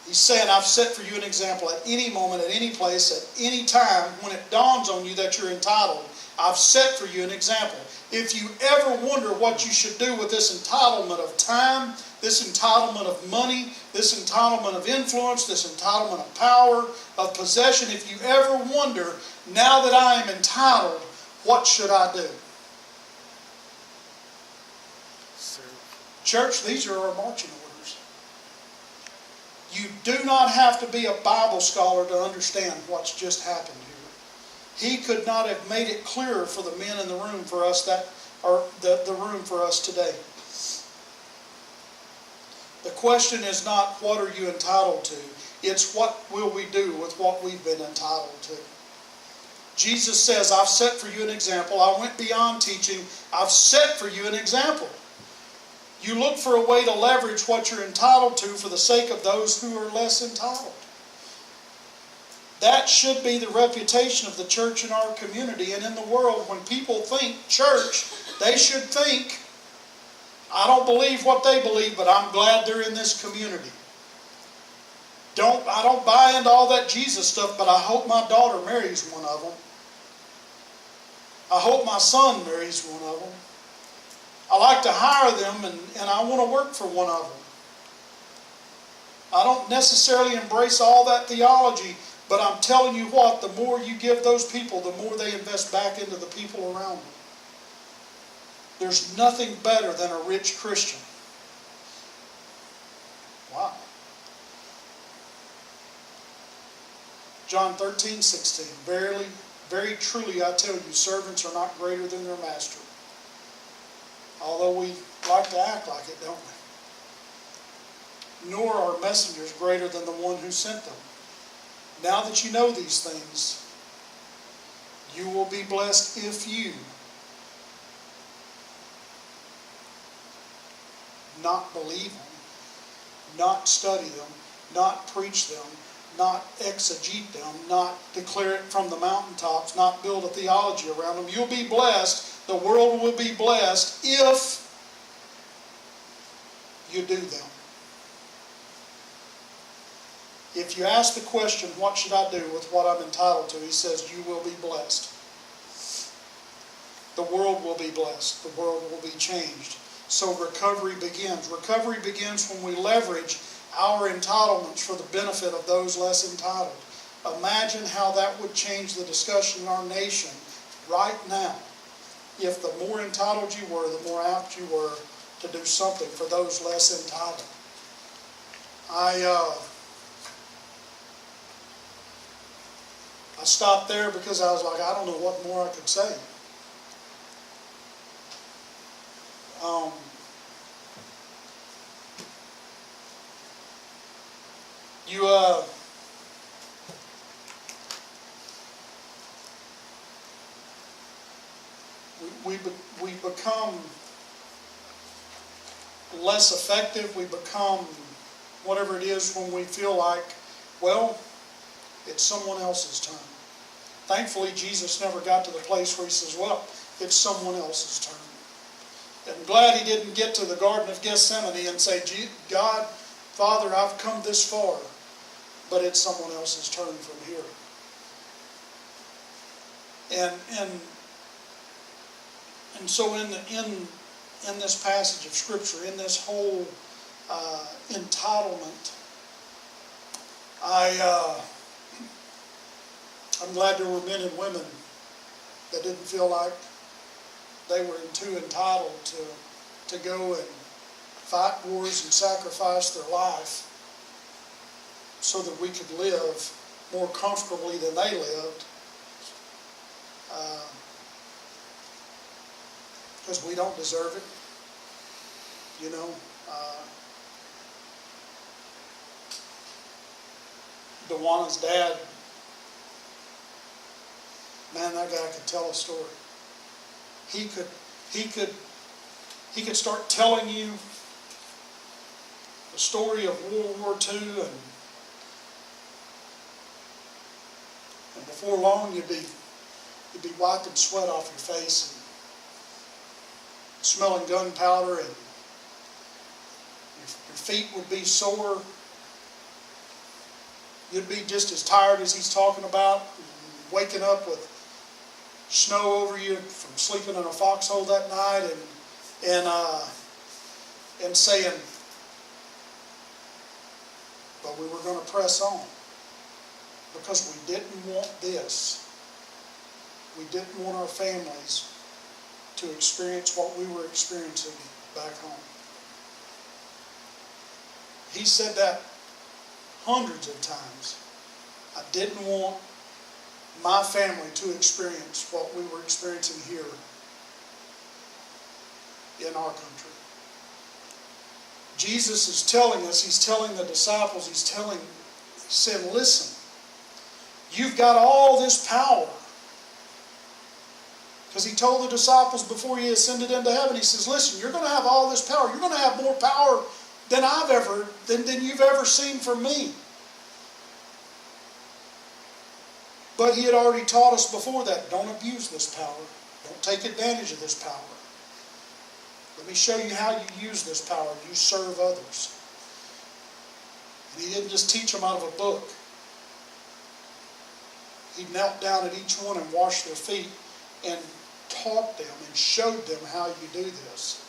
He's saying, I've set for you an example at any moment, at any place, at any time, when it dawns on you that you're entitled. I've set for you an example. If you ever wonder what you should do with this entitlement of time, this entitlement of money, this entitlement of influence, this entitlement of power, of possession, if you ever wonder, now that I am entitled, what should I do? Church, these are our marching orders. You do not have to be a Bible scholar to understand what's just happened here. He could not have made it clearer for the men in the room for us the room for us today. The question is not what are you entitled to? It's what will we do with what we've been entitled to. Jesus says, I've set for you an example. I went beyond teaching. I've set for you an example. You look for a way to leverage what you're entitled to for the sake of those who are less entitled. That should be the reputation of the church in our community and in the world. When people think church, they should think, I don't believe what they believe, but I'm glad they're in this community. I don't buy into all that Jesus stuff, but I hope my daughter marries one of them. I hope my son marries one of them. I like to hire them, and I want to work for one of them. I don't necessarily embrace all that theology, but I'm telling you what, the more you give those people, the more they invest back into the people around them. There's nothing better than a rich Christian. Wow. John 13:16. Verily, very truly I tell you, servants are not greater than their master. Although we like to act like it, don't we? Nor are messengers greater than the one who sent them. Now that you know these things, you will be blessed if you not believe them, not study them, not preach them, not exegete them, not declare it from the mountaintops, not build a theology around them. You'll be blessed. The world will be blessed if you do them. If you ask the question, what should I do with what I'm entitled to? He says, you will be blessed. The world will be blessed. The world will be changed. So recovery begins. Recovery begins when we leverage our entitlements for the benefit of those less entitled. Imagine how that would change the discussion in our nation right now. If the more entitled you were, the more apt you were to do something for those less entitled. I stopped there because I was like, I don't know what more I could say. We become less effective. We become whatever it is when we feel like, well, it's someone else's turn. Thankfully, Jesus never got to the place where he says, well, it's someone else's turn. I'm glad he didn't get to the Garden of Gethsemane and say, God, Father, I've come this far, but it's someone else's turn from here. And so in this passage of Scripture, in this whole entitlement, I'm glad there were men and women that didn't feel like they were too entitled to go and fight wars and sacrifice their life so that we could live more comfortably than they lived. Because we don't deserve it. You know, Dewana's dad, man, that guy could tell a story. He could start telling you the story of World War II, and before long you'd be wiping sweat off your face and smelling gunpowder, and your feet would be sore. You'd be just as tired as he's talking about, waking up with snow over you from sleeping in a foxhole that night, and saying, but we were going to press on because we didn't want this. We didn't want our families to experience what we were experiencing back home. He said that hundreds of times. I didn't want my family to experience what we were experiencing here in our country. Jesus is telling us, he's telling the disciples, he said, listen, you've got all this power. Because he told the disciples before he ascended into heaven, he says, listen, you're going to have all this power. You're going to have more power than you've ever seen from me. But he had already taught us before that, don't abuse this power. Don't take advantage of this power. Let me show you how you use this power. You serve others. And he didn't just teach them out of a book. He knelt down at each one and washed their feet and taught them and showed them how you do this.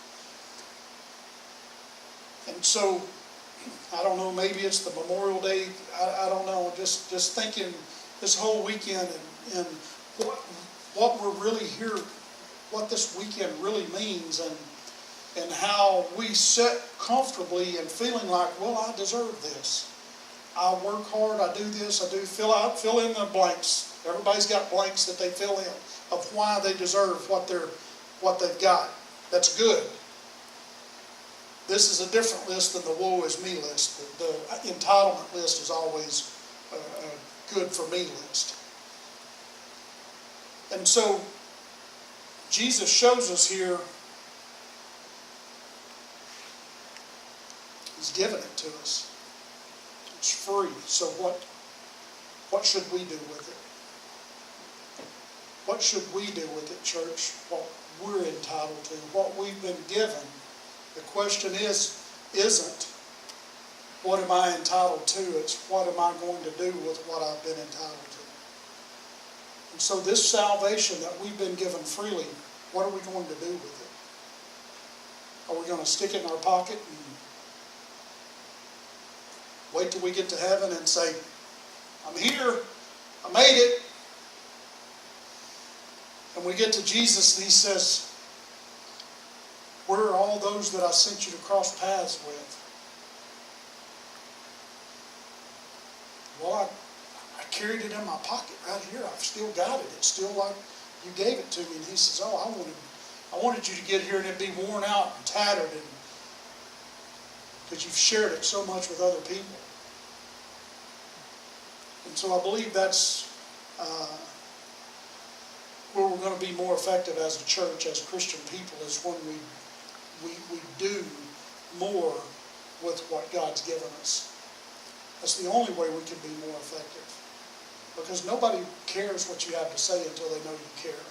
And so, I don't know, maybe it's the Memorial Day, I don't know, just thinking this whole weekend and what we're really here, what this weekend really means, and how we sit comfortably and feeling like, well, I deserve this. I work hard, I do this, I do fill in the blanks. Everybody's got blanks that they fill in of why they deserve what they've got. That's good. This is a different list than the woe is me list. The entitlement list is always a good for me list. And so Jesus shows us here, he's given it to us. It's free. So what should we do with it? What should we do with it, church? What we're entitled to, what we've been given. The question isn't what am I entitled to? It's what am I going to do with what I've been entitled to? And so this salvation that we've been given freely, what are we going to do with it? Are we going to stick it in our pocket and wait till we get to heaven and say, I'm here, I made it? And we get to Jesus and he says, where are all those that I sent you to cross paths with? Well, I carried it in my pocket right here. I've still got it. It's still like you gave it to me. And he says, oh, I wanted you to get here and it be worn out and tattered, and because you've shared it so much with other people. And so I believe that's where we're going to be more effective as a church, as Christian people, is when we do more with what God's given us. That's the only way we can be more effective. Because nobody cares what you have to say until they know you care.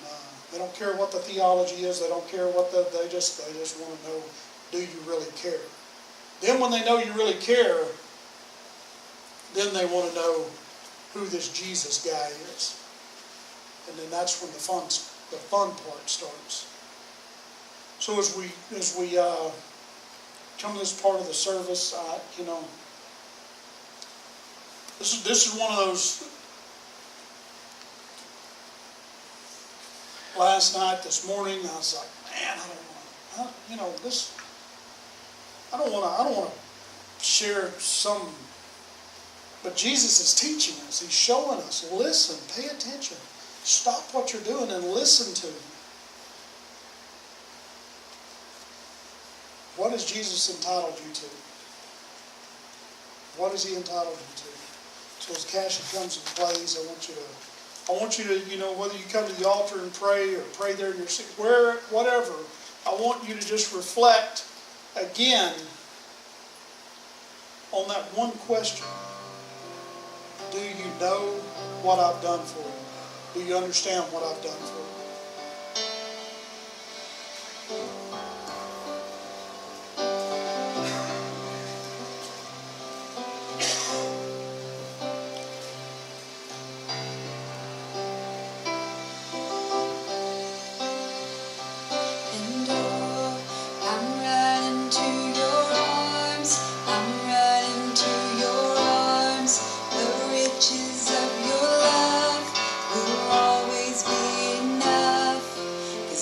And they don't care what the theology is. They don't care what they just want to know, do you really care? Then when they know you really care, then they want to know who this Jesus guy is. And then that's when the fun part starts. So as we come to this part of the service, this is one of those. Last night, this morning, I was like, man, I don't want to share some. But Jesus is teaching us. He's showing us. Listen, pay attention. Stop what you're doing and listen to Him. What has Jesus entitled you to? What has He entitled you to? So as Cassie comes and plays, I want you to, whether you come to the altar and pray or pray there in your seat, whatever, I want you to just reflect again on that one question. Do you know what I've done for you? Do you understand what I've done for you?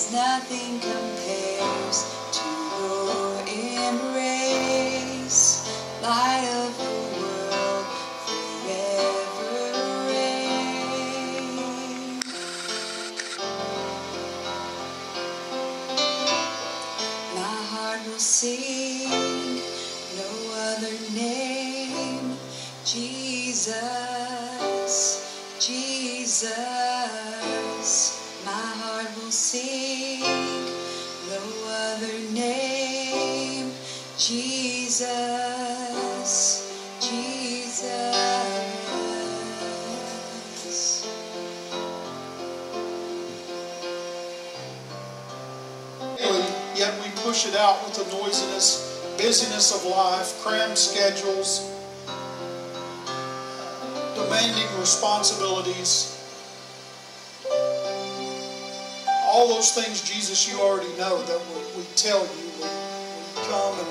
Nothing compares to your embrace, light of the world, forever reign. My heart will sing no other name, Jesus, Jesus. My heart will sing no other name, Jesus, Jesus. Yet we push it out with the noisiness, busyness of life, crammed schedules, demanding responsibilities. All those things, Jesus, you already know that we tell you. We come and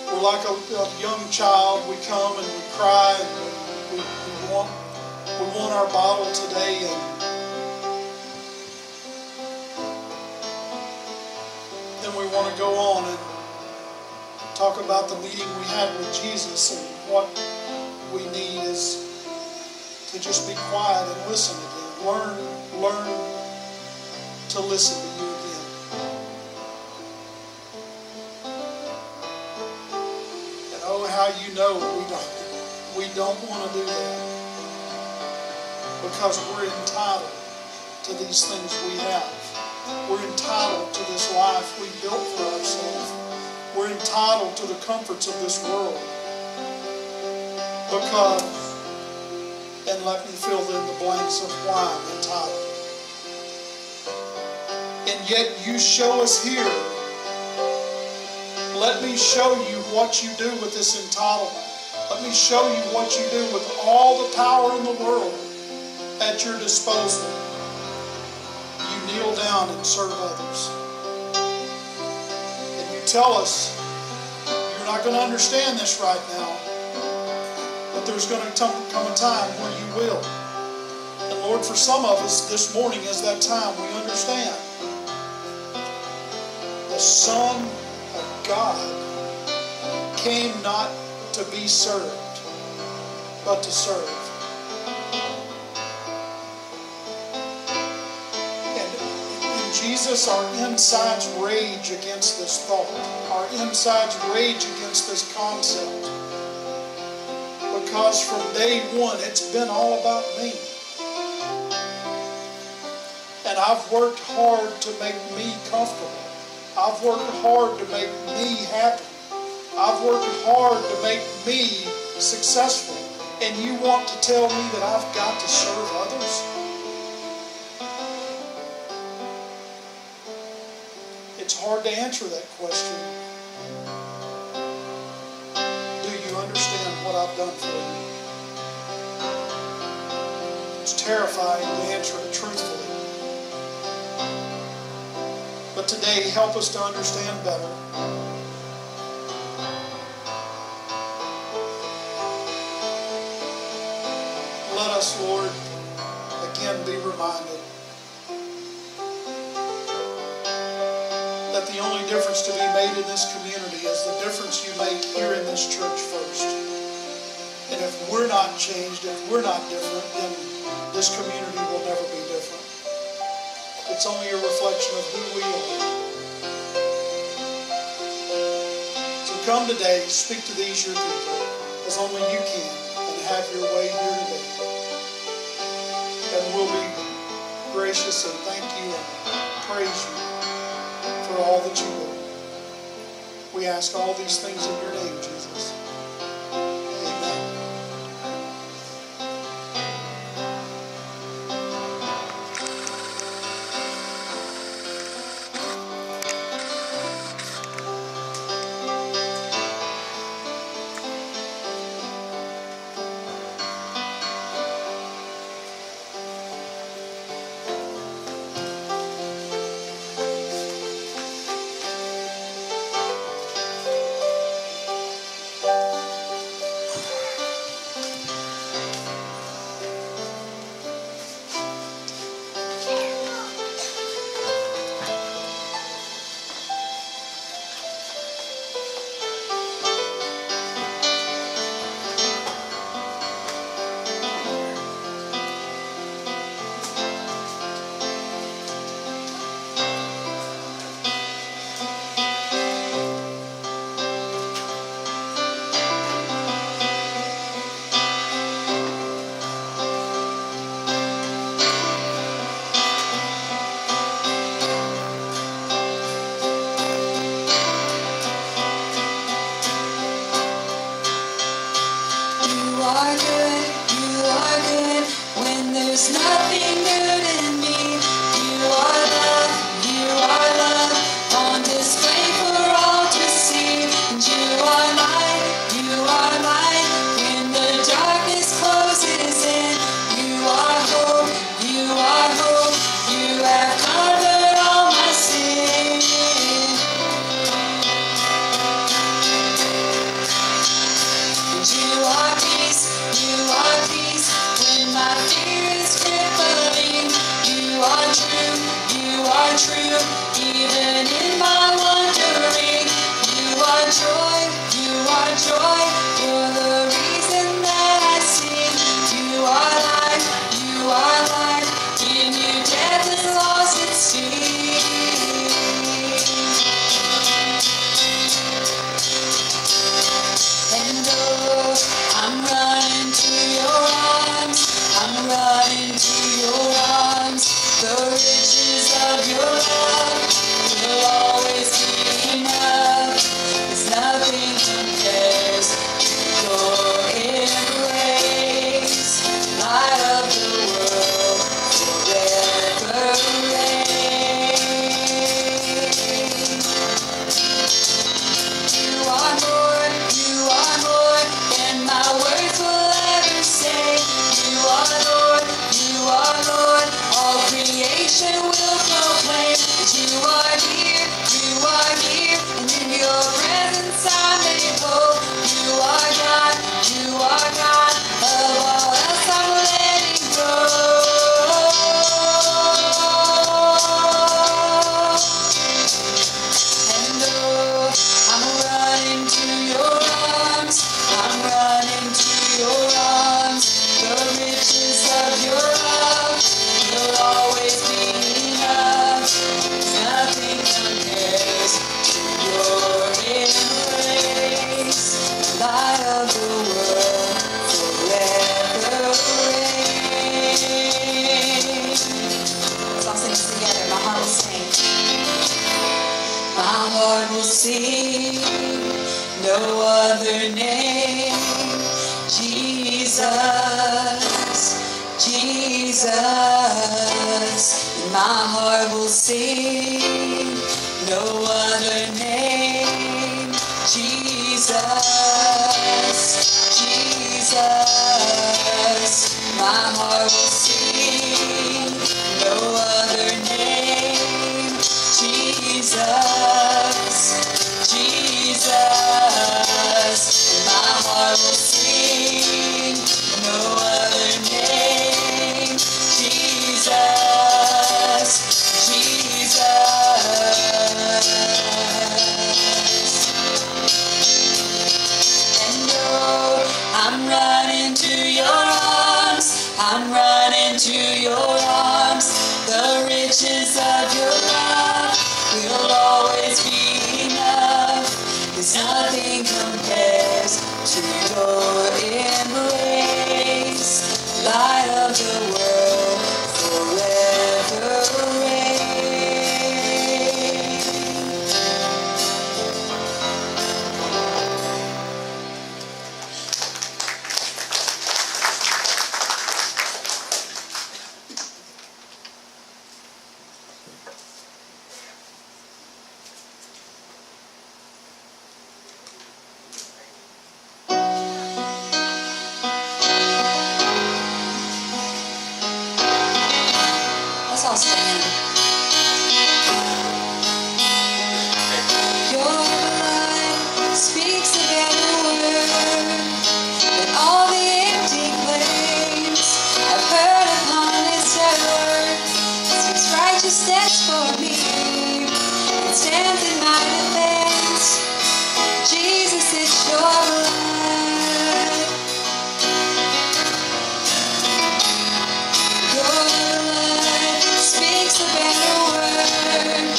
we're like a young child. We come and we cry and we want our bottle today. And then we want to go on and talk about the meeting we had with Jesus, and what we need is to just be quiet and listen again. Learn to listen to you again. And oh, how you know we don't want to do that, because we're entitled to these things we have. We're entitled to this life we built for ourselves. We're entitled to the comforts of this world. Because, and let me fill in the blanks of why I'm entitled. And yet you show us here. Let me show you what you do with this entitlement. Let me show you what you do with all the power in the world at your disposal. You kneel down and serve others. And you tell us, you're not going to understand this right now, but there's going to come a time when you will. And Lord, for some of us, this morning is that time we understand. The Son of God came not to be served, but to serve. And Jesus, our insides rage against this thought. Our insides rage against this concept. Because from day one, it's been all about me. And I've worked hard to make me comfortable. I've worked hard to make me happy. I've worked hard to make me successful. And you want to tell me that I've got to serve others? It's hard to answer that question. Do you understand what I've done for you? It's terrifying to answer it truthfully. But today, help us to understand better. Let us, Lord, again be reminded that the only difference to be made in this community is the difference you make here in this church first. And if we're not changed, if we're not different, then this community will never be different. It's only a reflection of who we are. So come today, speak to these your people as only you can, and have your way here today. And we'll be gracious and thank you and praise you for all that you do. We ask all these things in your name, Jesus. Amen. There's nothing good in me. You are love on display for all to see. And you are light when the darkness closes in. You are hope, you have covered all my sin. And you are peace when my fear is crippling. You are true, even in my wandering. You are joy, you're the reason that I sing. You are life, in you death has lost its sting. And oh, I'm running to your arms, the riches of your love will always be enough, 'cause nothing compares sing, no other name. Jesus, Jesus, and my heart will sing, no other name. Jesus, Jesus, my heart will sing, no other name. Jesus, Jesus, my heart will sing, no other name. Jesus, Jesus. And oh, I'm running to your arms, I'm running to your arms. The riches of your love will always be enough, 'cause nothing compares to your embrace. Light of the world, forever reign. Let's all stand. Your blood speaks a better word than all the empty claims I've heard upon this earth. Speaks righteousness for me and stands in my defense. Jesus, it's your blood. Your blood speaks a better word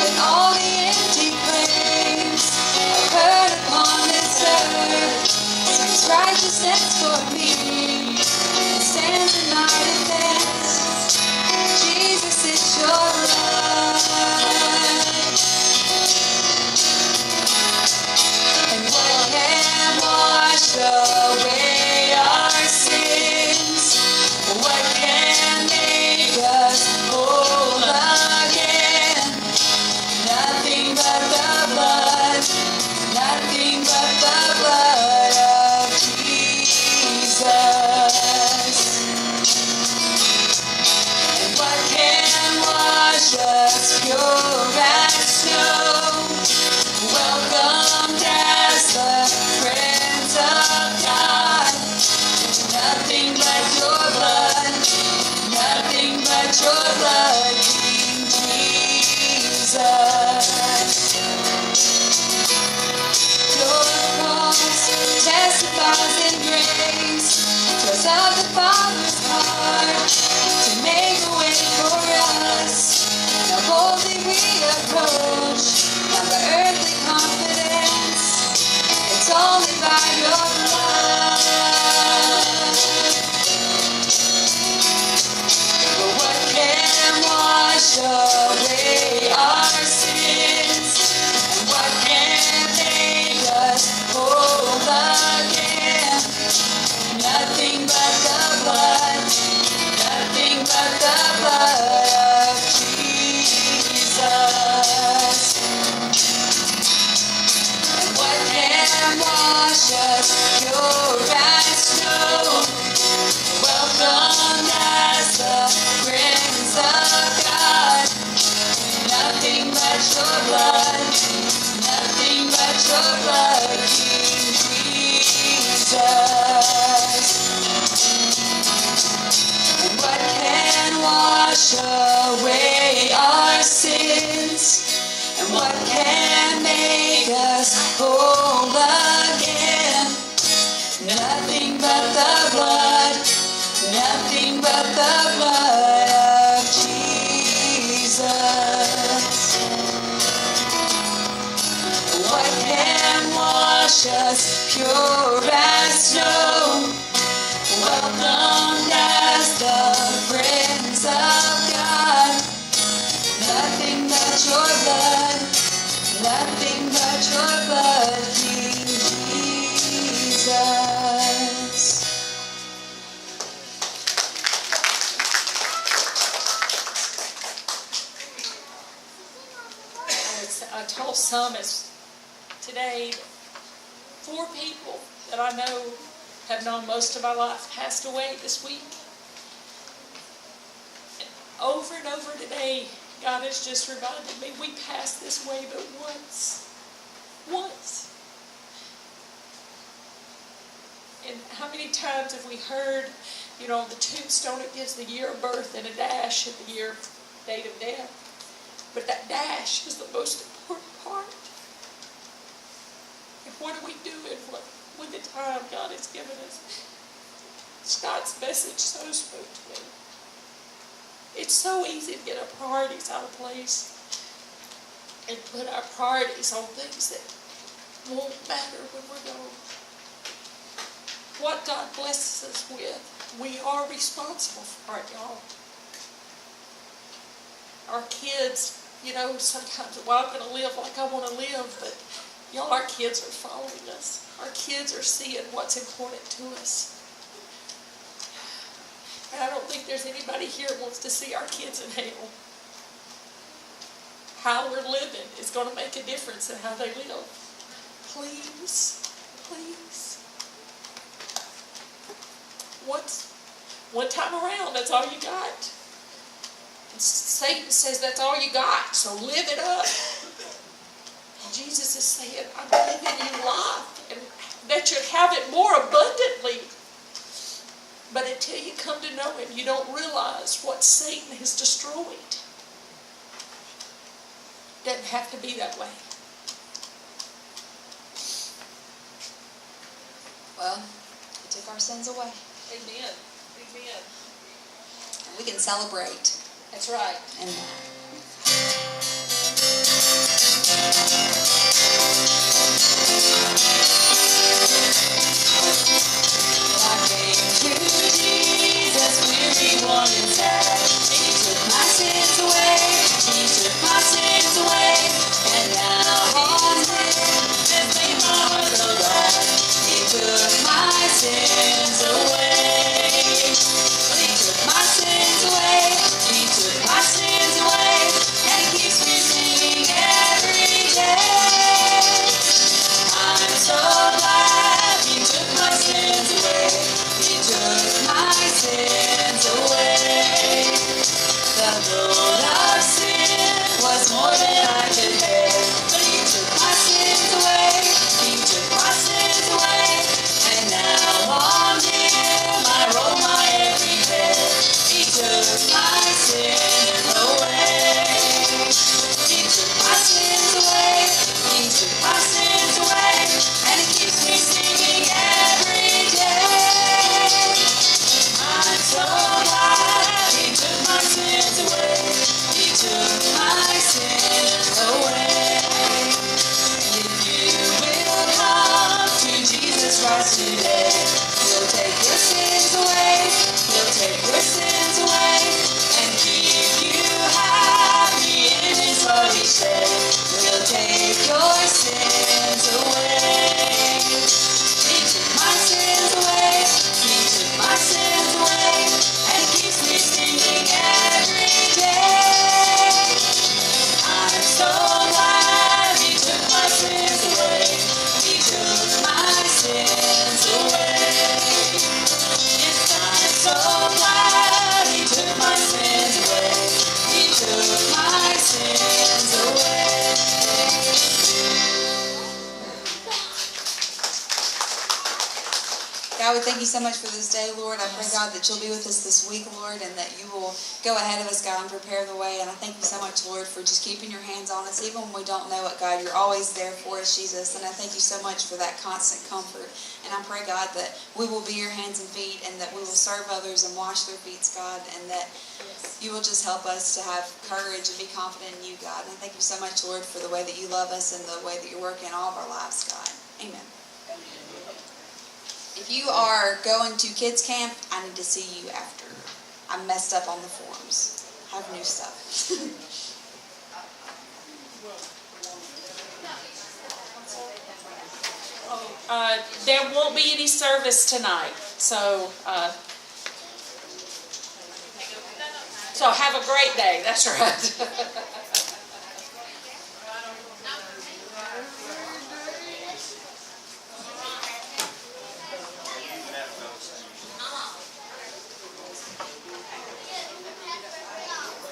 than all the empty claims I've heard upon this earth. Speaks righteousness for me and stands in my defense. Jesus, it's your blood. And what can wash away our sins? What can make us whole again? Nothing but the blood, nothing but the blood of Jesus. And what can wash us pure as snow? Welcomed as the friends of God. Nothing but your blood, nothing but your blood, King Jesus. Your cross testifies in grace, 'twas of the Father's heart to make a way for us. Now boldly we approach, not by earthly confidence, it's only by your blood. But what can wash away our sins? And what can make us whole again? Nothing but the blood, nothing but the blood of Jesus. And what can wash us pure as snow? Welcome as the friends of God. Nothing but your blood, nothing but your blood, King Jesus. And what can wash away our sins? And what can make us whole again? Nothing but the blood, nothing but the blood of Jesus. What can wash us pure as snow? Welcomed as the friends of God. Nothing but your blood, nothing but tell some as today, 4 people that I know have known most of my life passed away this week. And over today, God has just reminded me, we pass this way but once. Once. And how many times have we heard, the tombstone, it gives the year of birth and a dash and the year date of death. But that dash is the most important part. And what do we do with the time God has given us? Scott's message so spoke to me. It's so easy to get our priorities out of place and put our priorities on things that won't matter when we're gone. What God blesses us with, we are responsible for it, y'all. Our kids, sometimes, I'm going to live like I want to live, but y'all, our kids are following us. Our kids are seeing what's important to us. And I don't think there's anybody here who wants to see our kids in hell. How we're living is going to make a difference in how they live. Please, please. One time around, that's all you got. And Satan says that's all you got, so live it up. And Jesus is saying, I'm giving you life, and that you'd have it more abundantly. But until you come to know Him, you don't realize what Satan has destroyed. Doesn't have to be that way. Well, He took our sins away. Amen. Amen. And we can celebrate. That's right. And I came to Jesus, weary, worn, and sad. He took my sins away. He took my sins away. And now on Him has made my heart so glad. He took my sins away. He took my sins away. He took my sins away. And He keeps me singing every day. I'm so glad He took my sins away. He took my sins away. The load of sin was more than I could bear. But He took my sins away. He took my sins away. And now on Him I roll my every day. He took my sins away. He took my sins away. He took my sins away. And He keeps me singing every day. I'm so glad He took my sins away. He took my sins away. If you will come to Jesus Christ today, He'll take your sins away. He'll take your sins away and keep you happy in His love each day. He'll take your sins away. He took my sins away. He took my sins away and keeps me singing every day. I'm so glad He took my sins away. He took my sins away. Yes, I'm so glad He took my sins away. He took my sins away. God, we thank You so much for this day, Lord. I pray, God, that You'll be with us this week, Lord, and that You will go ahead of us, God, and prepare the way. And I thank You so much, Lord, for just keeping Your hands on us. Even when we don't know it, God, You're always there for us, Jesus. And I thank You so much for that constant comfort. And I pray, God, that we will be Your hands and feet, and that we will serve others and wash their feet, God, and that You will just help us to have courage and be confident in You, God. And I thank You so much, Lord, for the way that You love us and the way that You're working in all of our lives, God. Amen. If you are going to kids camp, I need to see you after. I messed up on the forms. I have new stuff. There won't be any service tonight, so have a great day. That's right.